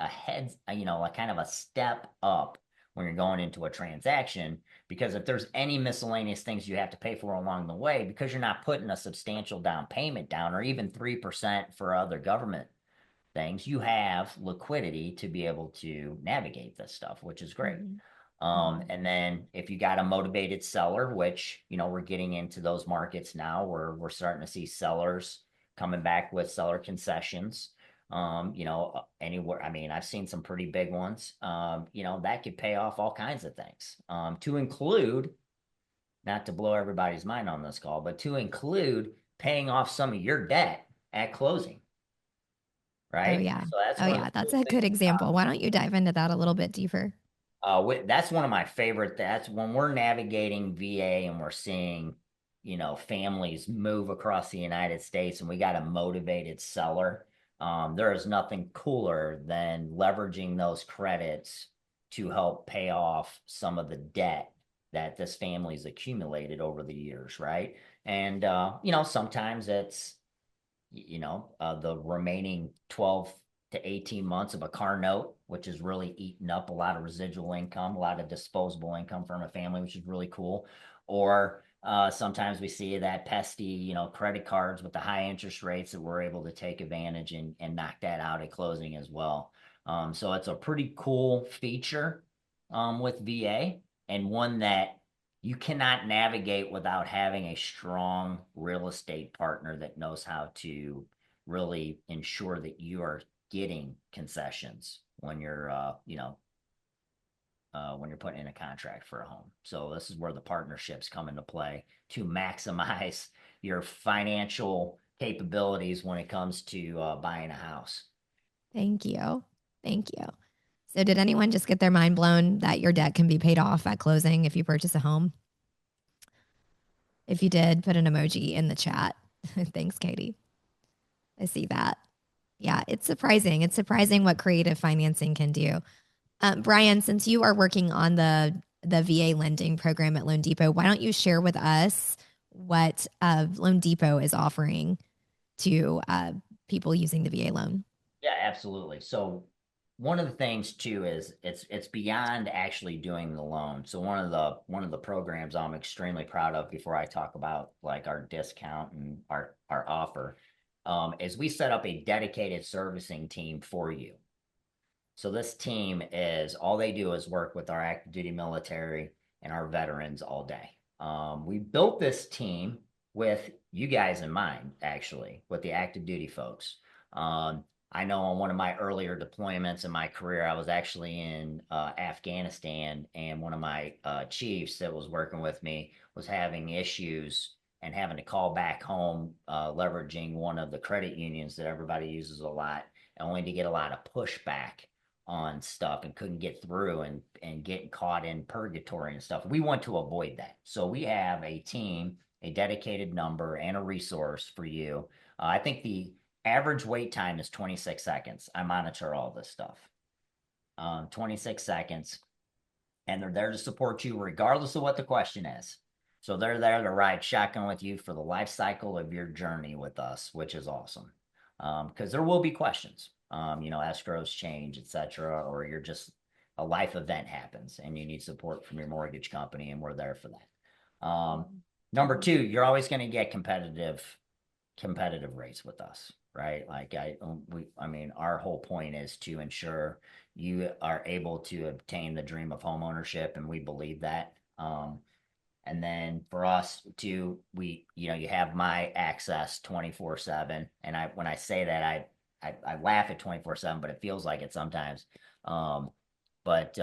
head, a kind of a step up when you're going into a transaction. Because if there's any miscellaneous things you have to pay for along the way, because you're not putting a substantial down payment down, or even 3% for other government things, you have liquidity to be able to navigate this stuff, which is great. Mm-hmm. Mm-hmm. And then if you got a motivated seller, which, we're getting into those markets now where we're starting to see sellers coming back with seller concessions. Anywhere, I mean, I've seen some pretty big ones, that could pay off all kinds of things, to include, not to blow everybody's mind on this call, but to include paying off some of your debt at closing, Oh, right? yeah. So that's Oh, one of yeah. the That's cool a good things. example. Why don't you dive into that a little bit deeper? That's one of my favorite. That's when we're navigating VA and we're seeing, families move across the United States, and we got a motivated seller. There is nothing cooler than leveraging those credits to help pay off some of the debt that this family's accumulated over the years, right? And sometimes it's the remaining 12 to 18 months of a car note, which is really eating up a lot of residual income, a lot of disposable income from a family, which is really cool. Or sometimes we see that pesky, credit cards with the high interest rates that we're able to take advantage and knock that out at closing as well. So it's a pretty cool feature with VA, and one that you cannot navigate without having a strong real estate partner that knows how to really ensure that you are getting concessions when you're putting in a contract for a home. So this is where the partnerships come into play to maximize your financial capabilities when it comes to buying a house. Thank you. Thank you. So, did anyone just get their mind blown that your debt can be paid off at closing if you purchase a home? If you did, put an emoji in the chat. Thanks, Katie. I see that. Yeah, it's surprising. It's surprising what creative financing can do. Brian, since you are working on the VA lending program at Loan Depot, why don't you share with us what Loan Depot is offering to people using the VA loan? Yeah, absolutely. So one of the things too is it's beyond actually doing the loan. So one of the programs I'm extremely proud of, before I talk about like our discount and our offer, is we set up a dedicated servicing team for you. So this team is all they do is work with our active duty military and our veterans all day. We built this team with you guys in mind, actually, with the active duty folks. I know on one of my earlier deployments in my career, I was actually in Afghanistan, and one of my chiefs that was working with me was having issues and having to call back home, leveraging one of the credit unions that everybody uses a lot, only to get a lot of pushback on stuff and couldn't get through and getting caught in purgatory and stuff. We want to avoid that. So we have a team, a dedicated number, and a resource for you. I think the average wait time is 26 seconds. I monitor all this stuff. 26 seconds, and they're there to support you regardless of what the question is. So they're there to ride shotgun with you for the life cycle of your journey with us, which is awesome. Because there will be questions. Escrows change, etc., or you're just a life event happens and you need support from your mortgage company, and we're there for that. Number two, you're always going to get competitive rates with us, right? Like I mean, our whole point is to ensure you are able to obtain the dream of home ownership, and we believe that. And then for us to, you have my access 24/7. And when I say that, I laugh at 24/7, but it feels like it sometimes. But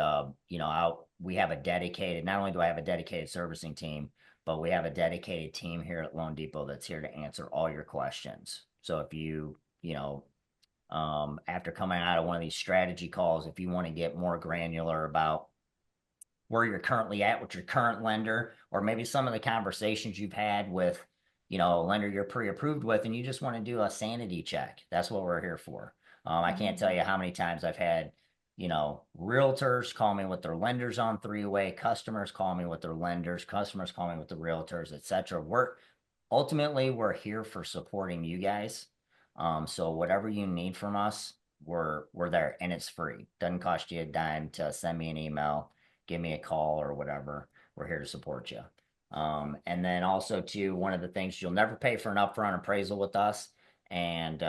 we have a dedicated, not only do I have a dedicated servicing team, but we have a dedicated team here at Loan Depot that's here to answer all your questions. So if after coming out of one of these strategy calls, if you want to get more granular about where you're currently at with your current lender, or maybe some of the conversations you've had with, a lender you're pre-approved with, and you just want to do a sanity check, that's what we're here for. I can't tell you how many times I've had, realtors call me with their lenders on three-way, customers call me with their lenders, customers call me with the realtors, etc. We're here for supporting you guys. So whatever you need from us, we're there, and it's free. Doesn't cost you a dime to send me an email, give me a call, or whatever. We're here to support you. And then also too, one of the things, you'll never pay for an upfront appraisal with us, and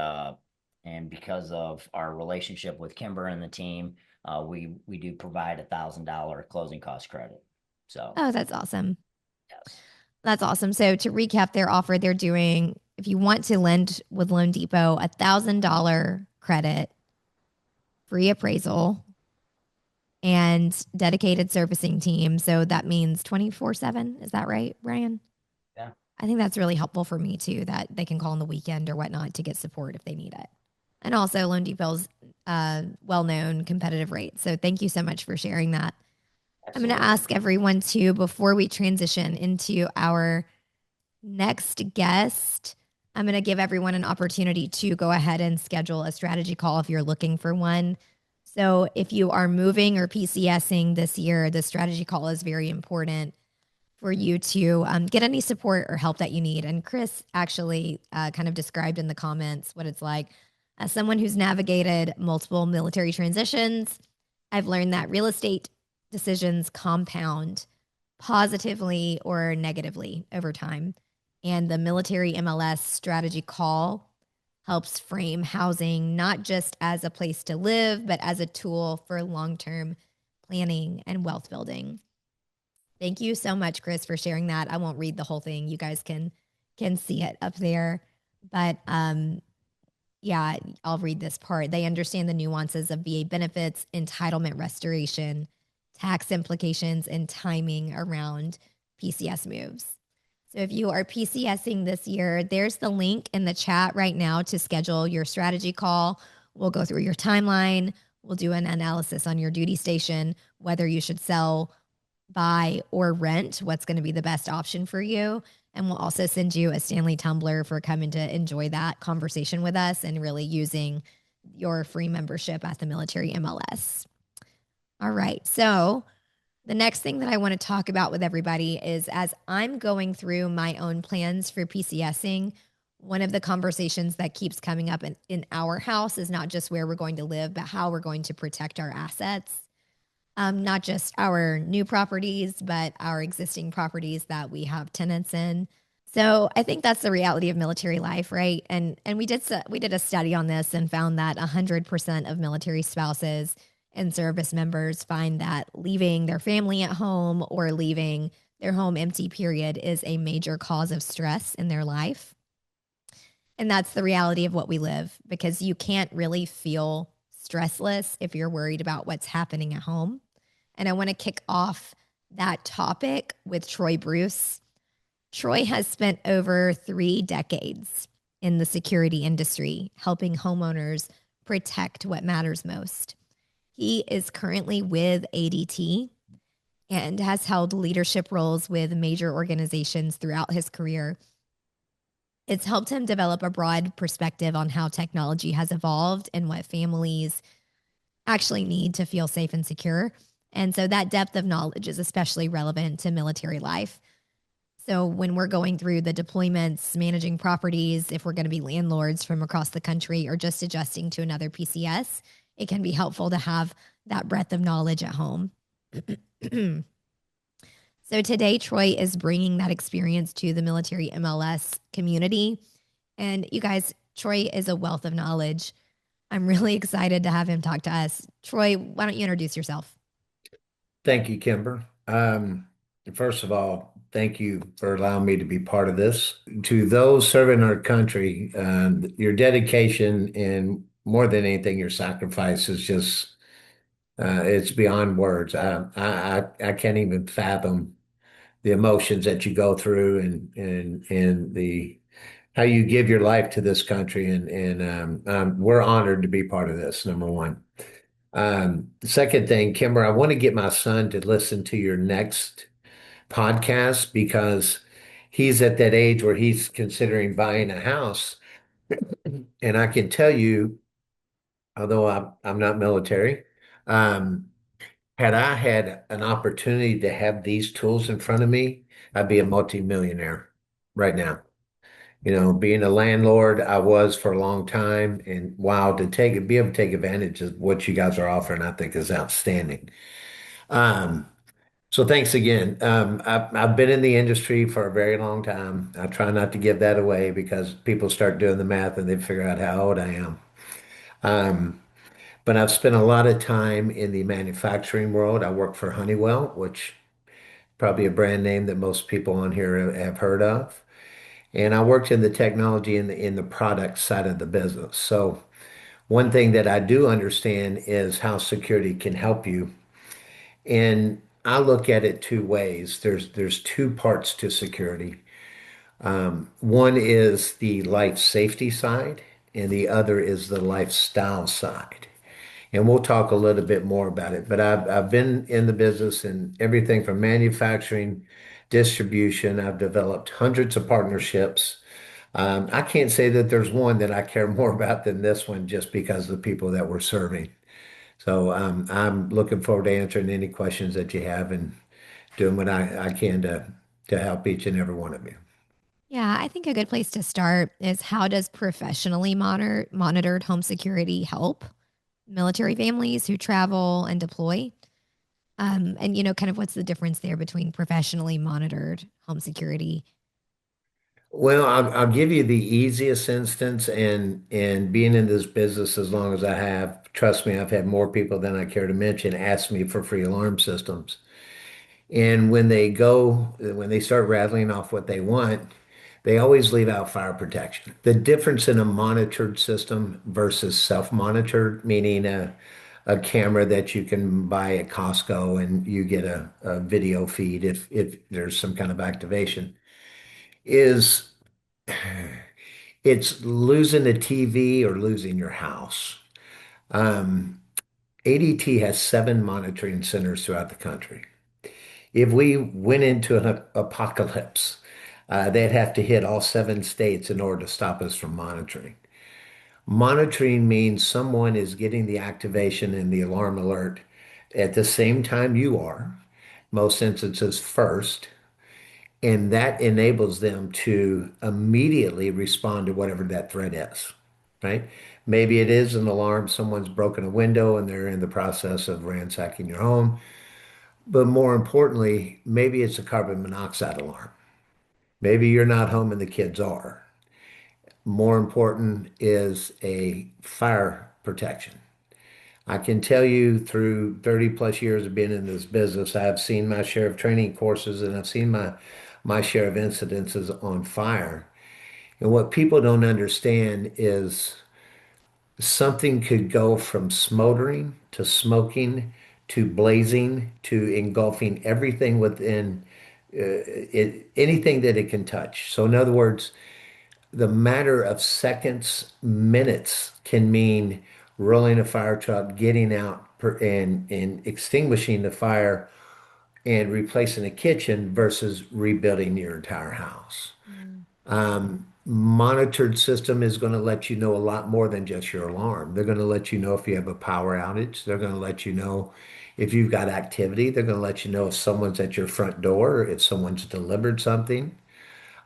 because of our relationship with Kimber and the team, we do provide $1,000 closing cost credit. So Oh, that's awesome. yes. That's awesome. So to recap their offer, they're doing, if you want to lend with Loan Depot, $1,000 credit, free appraisal, and dedicated servicing team. So that means 24/7. Is that right, Brian? Yeah. I think that's really helpful for me too, that they can call on the weekend or whatnot to get support if they need it. And also Loan Depot's well-known competitive rate. So thank you so much for sharing that. I'm going to Absolutely. ask everyone too, before we transition into our next guest, I'm going to give everyone an opportunity to go ahead and schedule a strategy call if you're looking for one. So if you are moving or PCSing this year, the strategy call is very important for you to get any support or help that you need. And Chris actually kind of described in the comments what it's like. As someone who's navigated multiple military transitions, I've learned that real estate decisions compound positively or negatively over time. And the military MLS strategy call helps frame housing not just as a place to live, but as a tool for long term planning and wealth building. Thank you so much, Chris, for sharing that. I won't read the whole thing. You guys can see it up there. But yeah, I'll read this part. They understand the nuances of VA benefits, entitlement restoration, tax implications, and timing around PCS moves. So if you are PCSing this year, there's the link in the chat right now to schedule your strategy call. We'll go through your timeline. We'll do an analysis on your duty station, whether you should sell, buy, or rent, what's going to be the best option for you. And we'll also send you a Stanley tumbler for coming to enjoy that conversation with us and really using your free membership at the military MLS. All right. So the next thing that I want to talk about with everybody is, as I'm going through my own plans for PCSing, one of the conversations that keeps coming up in our house is not just where we're going to live, but how we're going to protect our assets. Not just our new properties, but our existing properties that we have tenants in. So I think that's the reality of military life, right? And we did a study on this and found that 100% of military spouses and service members find that leaving their family at home or leaving their home empty, period, is a major cause of stress in their life. And that's the reality of what we live, because you can't really feel stressless if you're worried about what's happening at home. And I want to kick off that topic with Troy Bruce. Troy has spent over 3 decades in the security industry, helping homeowners protect what matters most. He is currently with ADT and has held leadership roles with major organizations throughout his career. It's helped him develop a broad perspective on how technology has evolved and what families actually need to feel safe and secure. And so that depth of knowledge is especially relevant to military life. So when we're going through the deployments, managing properties, if we're going to be landlords from across the country or just adjusting to another PCS, it can be helpful to have that breadth of knowledge at home. So today, Troy is bringing that experience to the military MLS community. And you guys, Troy is a wealth of knowledge. I'm really excited to have him talk to us. Troy, why don't you introduce yourself? Thank you, Kimber. First of all, thank you for allowing me to be part of this. To those serving our country, your dedication and more than anything, your sacrifice is just, it's beyond words. I can't even fathom the emotions that you go through and the how you give your life to this country. And we're honored to be part of this, number one. Second thing, Kimber, I want to get my son to listen to your next podcast because he's at that age where he's considering buying a house. And I can tell you, although I'm not military, um, had I had an opportunity to have these tools in front of me, I'd be a multimillionaire right now. You know, being a landlord, I was for a long time, and wow, be able to take advantage of what you guys are offering, I think is outstanding. Um, so thanks again. I've been in the industry for a very long time. I try not to give that away because people start doing the math and they figure out how old I am. Um, but I've spent a lot of time in the manufacturing world. I work for Honeywell, which probably a brand name that most people on here have heard of. And I worked in the technology in the product side of the business. So one thing that I do understand is how security can help you. And I look at it two ways. There's two parts to security. One is the life safety side, and the other is the lifestyle side. And we'll talk a little bit more about it. But I've been in the business in everything from manufacturing, distribution. I've developed hundreds of partnerships. I can't say that there's one that I care more about than this one just because of the people that we're serving. So I'm looking forward to answering any questions that you have and doing what I can to help each and every one of you. Yeah, I think a good place to start is how does professionally monitored home security help military families who travel and deploy? And kind of what's the difference there between professionally monitored home security? Well, I'll give you the easiest instance, and being in this business as long as I have, trust me, I've had more people than I care to mention ask me for free alarm systems. And when they start rattling off what they want, they always leave out fire protection. The difference in a monitored system versus self-monitored, meaning a camera that you can buy at Costco and you get a video feed if there's some kind of activation, is it's losing the TV or losing your house. Um, ADT has 7 monitoring centers throughout the country. If we went into an apocalypse, they'd have to hit all 7 states in order to stop us from monitoring. Monitoring means someone is getting the activation and the alarm alert at the same time you are, most instances first, and that enables them to immediately respond to whatever that threat is, right? Maybe it is an alarm, someone's broken a window and they're in the process of ransacking your home. But more importantly, maybe it's a carbon monoxide alarm. Maybe you're not home and the kids are. More important is a fire protection. I can tell you through 30 plus years of being in this business, I've seen my share of training courses and I've seen my share of incidences on fire. And what people don't understand is something could go from smoldering to smoking to blazing to engulfing everything within anything that it can touch. So in other words, the matter of seconds, minutes can mean rolling a fire truck, getting out and extinguishing the fire and replacing a kitchen versus rebuilding your entire house. Mm. Monitored system is going to let you know a lot more than just your alarm. They're going to let you know if you have a power outage. They're going to let you know if you've got activity. They're going to let you know if someone's at your front door, if someone's delivered something.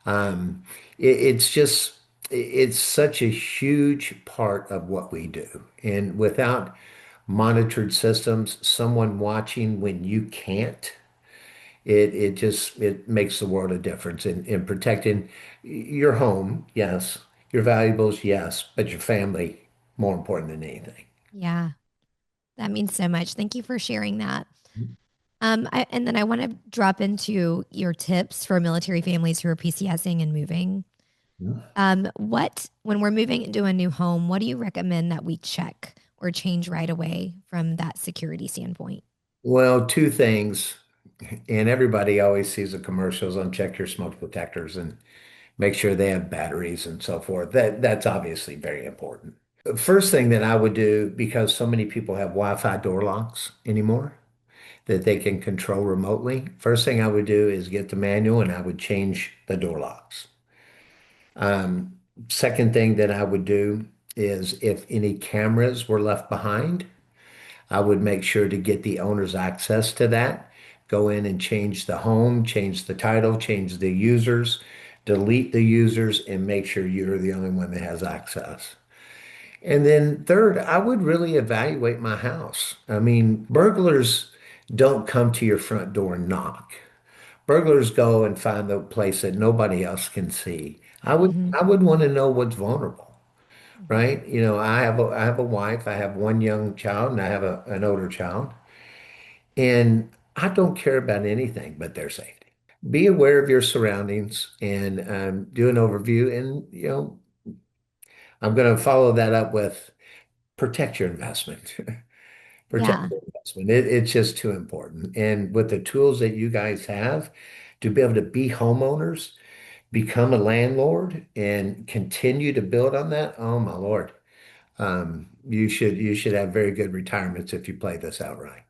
Um, it's just, it's such a huge part of what we do. And without monitored systems, someone watching when you can't, it just it makes the world a difference in protecting your home, yes, your valuables, yes, but your family more important than anything. Yeah, that means so much. Thank you for sharing that. And then I want to drop into your tips for military families who are PCSing and moving. When we're moving into a new home, what do you recommend that we check or change right away from that security standpoint? Well, two things, and everybody always sees the commercials on check your smoke detectors and make sure they have batteries and so forth. That's obviously very important. First thing that I would do, because so many people have Wi-Fi door locks anymore that they can control remotely, first thing I would do is get the manual and I would change the door locks. Um, Second thing that I would do is if any cameras were left behind, I would make sure to get the owner's access to that, go in and change the home, change the title, change the users, delete the users, and make sure you're the only one that has access. And then third, I would really evaluate my house. I mean, burglars don't come to your front door and knock. Burglars go and find the place that nobody else can see. Hmm. I would want to know what's vulnerable, Hmm. right? I have a wife, I have one young child, and I have an older child, and I don't care about anything but their safety. Be aware of your surroundings and do an overview. And I'm going to follow that up with protect your investment. Protect Yeah. your investment. It's just too important. And with the tools that you guys have to be able to be homeowners, become a landlord, and continue to build on that, oh my Lord. You should have very good retirements if you play this out right.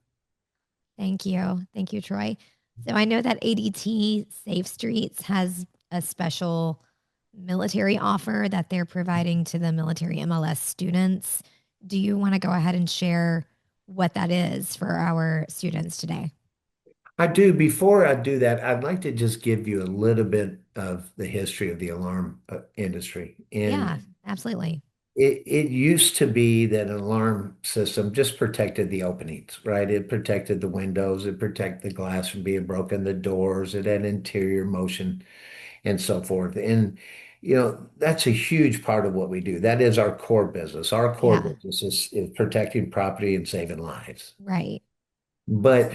Thank you. Thank you, Troy. So I know that ADT Safe Streets has a special military offer that they're providing to the military MLS students. Do you want to go ahead and share what that is for our students today? I do. Before I do that, I'd like to just give you a little bit of the history of the alarm industry. And Yeah, absolutely. it used to be that an alarm system just protected the openings, right? It protected the windows, it protected the glass from being broken, the doors, it had interior motion and so forth. And that's a huge part of what we do. That is our core business. Our core Yeah, business is protecting property and saving lives. right. But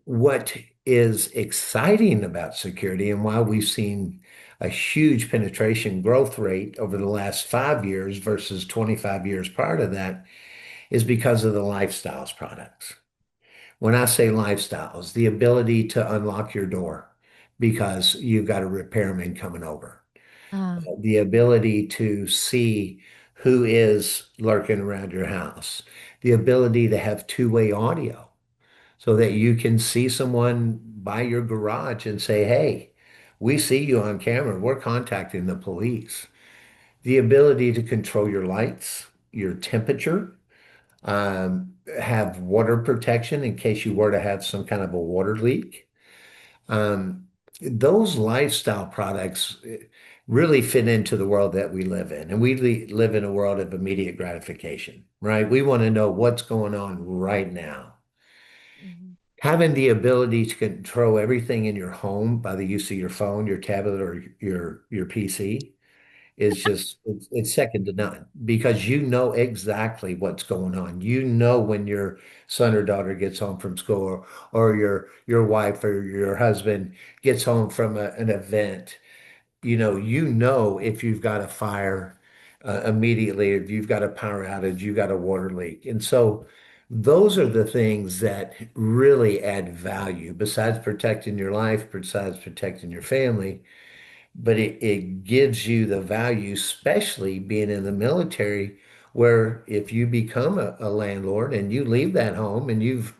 what is exciting about security and why we've seen a huge penetration growth rate over the last 5 years versus 25 years prior to that is because of the lifestyles products. When I say lifestyles, the ability to unlock your door because you've got a repairman coming over, Uh, the ability to see who is lurking around your house, the ability to have two-way audio so that you can see someone by your garage and say, hey, we see you on camera. We're contacting the police. The ability to control your lights, your temperature, have water protection in case you were to have some kind of a water leak. Um, those lifestyle products really fit into the world that we live in. And we live in a world of immediate gratification, right? We want to know what's going on right now. mhm. Having the ability to control everything in your home by the use of your phone, your tablet, or your PC is just it's second to none because you know exactly what's going on. You know when your son or daughter gets home from school or your wife or your husband gets home from an event. You know if you've got a fire immediately, if you've got a power outage, you've got a water leak. And so Those are the things that really add value besides protecting your life, besides protecting your family. But it gives you the value, especially being in the military, where if you become a landlord and you leave that home and you've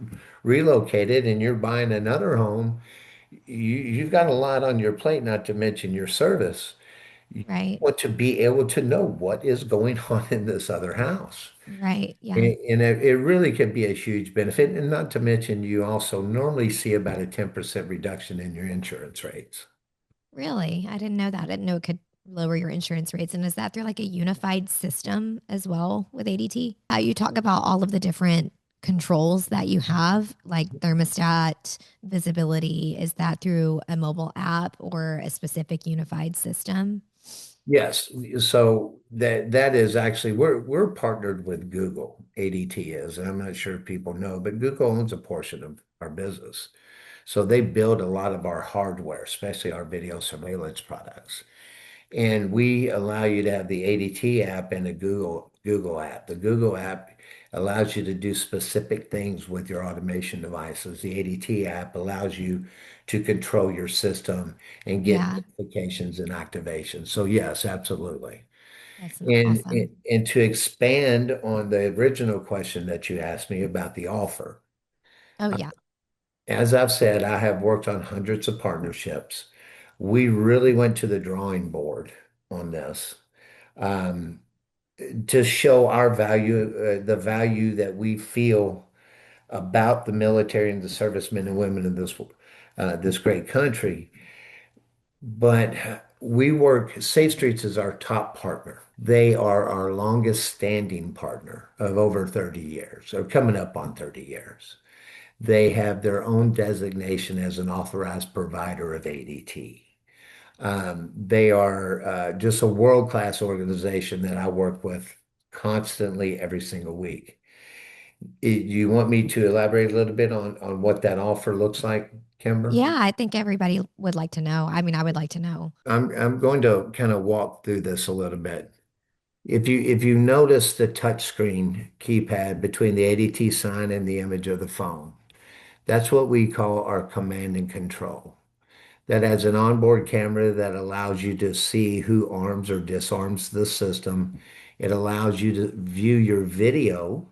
relocated and you're buying another home, you've got a lot on your plate, not to mention your service. You Right. want to be able to know what is going on in this other house. Right. Yeah. And it really could be a huge benefit. And not to mention, you also normally see about a 10% reduction in your insurance rates. Really? I didn't know that. I didn't know it could lower your insurance rates. And is that through like a unified system as well with ADT? You talk about all of the different controls that you have, like thermostat, visibility. Is that through a mobile app or a specific unified system? Yes, so that is actually we're partnered with Google. ADT is, and I'm not sure if people know, but Google owns a portion of our business. So they build a lot of our hardware, especially our video surveillance products. And we allow you to have the ADT app and a Google app. The Google app allows you to do specific things with your automation devices. The ADT app allows you to control your system and get Yeah, notifications and activations. So yes, absolutely. that's And, awesome. and and to expand on the original question that you asked me about the offer, Oh, yeah. as I've said, I have worked on hundreds of partnerships. We really went to the drawing board on this. Um, to show our value, the value that we feel about the military and the servicemen and women of this great country. But we work, Safe Streets is our top partner. They are our longest standing partner of over 30 years, or coming up on 30 years. They have their own designation as an authorized provider of ADT. They are just a world-class organization that I work with constantly every single week. You want me to elaborate a little bit on what that offer looks like, Kimber? Yeah, I think everybody would like to know. I mean, I would like to know. I'm going to kind of walk through this a little bit. If you notice the touchscreen keypad between the ADT sign and the image of the phone, that's what we call our command and control. That has an onboard camera that allows you to see who arms or disarms the system. It allows you to view your video.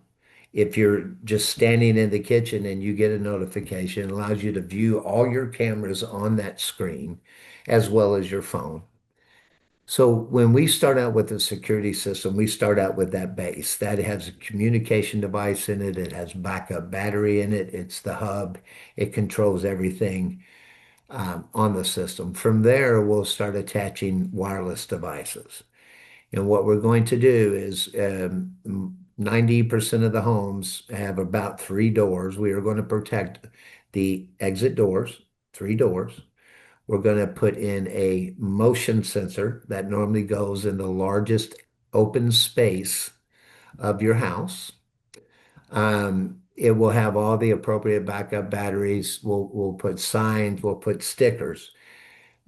If you're just standing in the kitchen and you get a notification, it allows you to view all your cameras on that screen as well as your phone. So when we start out with the security system, we start out with that base. That has a communication device in it. It has backup battery in it. It's the hub. It controls everything on the system. From there, we'll start attaching wireless devices. And what we're going to do is 90% of the homes have about three doors. We are going to protect the exit doors, three doors. We're going to put in a motion sensor that normally goes in the largest open space of your house. It will have all the appropriate backup batteries. We'll put signs, we'll put stickers.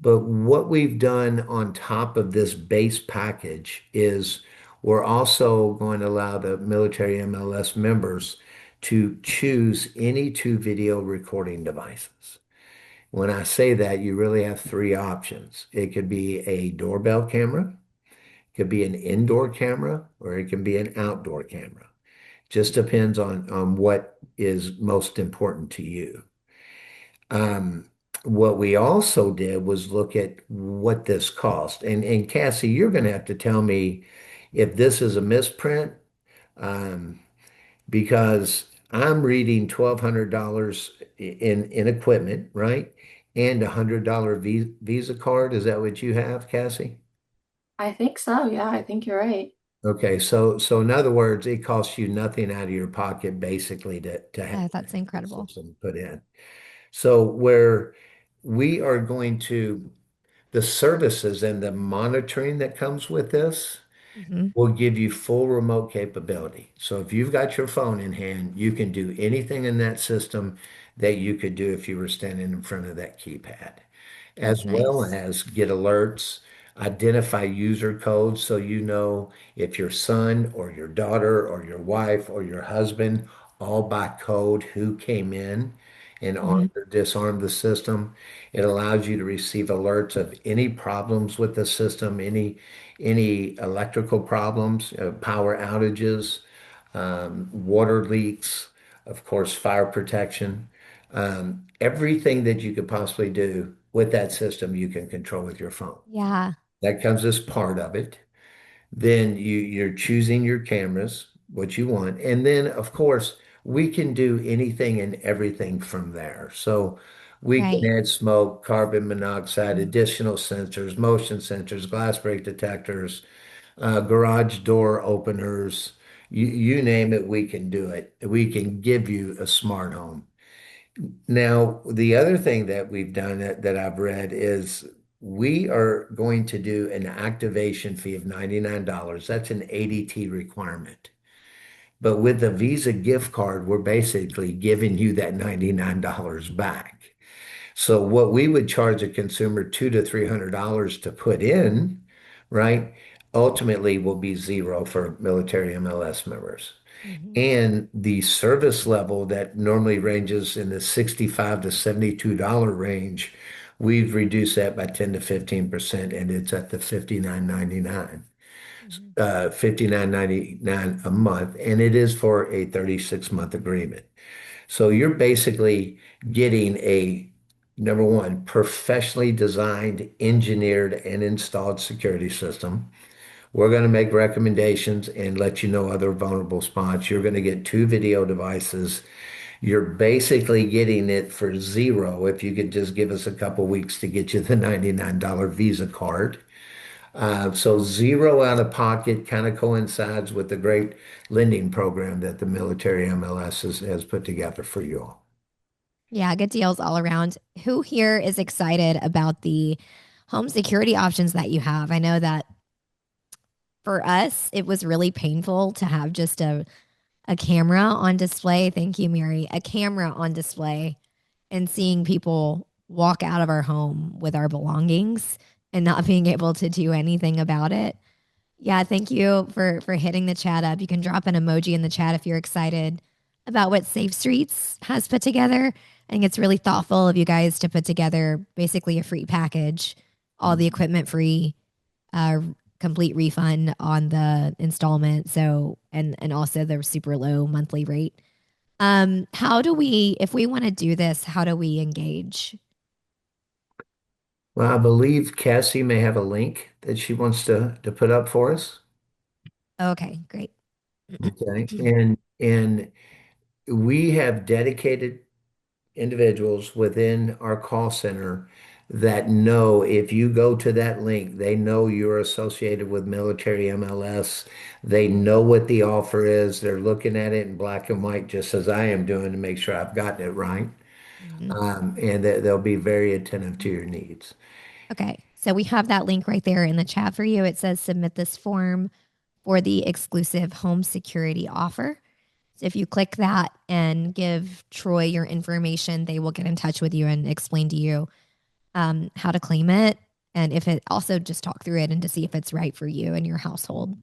But what we've done on top of this base package is we're also going to allow the military MLS members to choose any two video recording devices. When I say that, you really have three options. It could be a doorbell camera, it could be an indoor camera, or it can be an outdoor camera. Just depends on what is most important to you. Um, what we also did was look at what this cost. And Cassie, you're going to have to tell me if this is a misprint, um, because I'm reading $1,200 in equipment, right? And $100 Visa card. Is that what you have, Cassie? I think so. Yeah, I think you're right. Okay, so in other words, it costs you nothing out of your pocket basically to have That's the incredible. system put in. So where we are going to, the services and the monitoring that comes with this Hmm. will give you full remote capability. So if you've got your phone in hand, you can do anything in that system that you could do if you were standing in front of that keypad, That's as well nice. as get alerts, identify user codes so you know if your son or your daughter or your wife or your husband all by code who came in and Hmm. armed or disarmed the system. It allows you to receive alerts of any problems with the system, any electrical problems, power outages, water leaks, of course, fire protection. Everything that you could possibly do with that system, you can control with your phone. Yeah. That comes as part of it. Then you're choosing your cameras, what you want. And then, of course, we can do anything and everything from there. So we can Right. add smoke, carbon monoxide, additional sensors, motion sensors, glass break detectors, garage door openers. You name it, we can do it. We can give you a smart home. Now, the other thing that we've done that I've read is we are going to do an activation fee of $99. That's an ADT requirement. But with the Visa gift card, we're basically giving you that $99 back. So what we would charge a consumer $200 to $300 to put in, right, ultimately will be zero for military MLS members. Hmm. And the service level that normally ranges in the 65 to $72 range, we've reduced that by 10 to 15%, and it's at the 59.99, Hmm. 59.99 a month, and it is for a 36-month agreement. So you're basically getting a number one, professionally designed, engineered, and installed security system. We're going to make recommendations and let you know other vulnerable spots. You're going to get two video devices. You're basically getting it for zero if you could just give us a couple weeks to get you the $99 Visa card. So zero out of pocket kind of coincides with the great lending program that the military MLS has put together for you all. Yeah, good deals all around. Who here is excited about the home security options that you have? I know that for us, it was really painful to have just a camera on display. Thank you, Mary. A camera on display and seeing people walk out of our home with our belongings and not being able to do anything about it. Yeah, thank you for hitting the chat up. You can drop an emoji in the chat if you're excited about what Safe Streets has put together. I think it's really thoughtful of you guys to put together basically a free package, all the equipment free, uh, complete refund on the installment. So and also the super low monthly rate. How do we, if we want to do this, how do we engage? Well, I believe Cassie may have a link that she wants to put up for us. Okay, great. Okay. And we have dedicated individuals within our call center that know if you go to that link, they know you're associated with military MLS. They know what the offer is. They're looking at it in black and white, just as I am doing to make sure I've gotten it right. Mhm. And that they'll be very attentive to your needs. Okay, so we have that link right there in the chat for you. It says submit this form for the exclusive home security offer. So if you click that and give Troy your information, they will get in touch with you and explain to you how to claim it. And if it also just talk through it and to see if it's right for you and your household.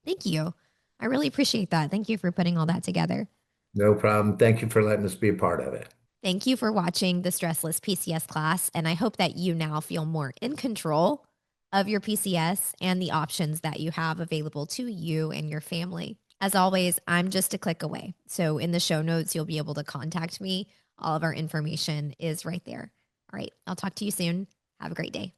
Thank you. I really appreciate that. Thank you for putting all that together. No problem. Thank you for letting us be a part of it. Thank you for watching the Stressless PCS class, and I hope that you now feel more in control of your PCS and the options that you have available to you and your family. As always, I'm just a click away. So in the show notes, you'll be able to contact me. All of our information is right there. All right, I'll talk to you soon. Have a great day.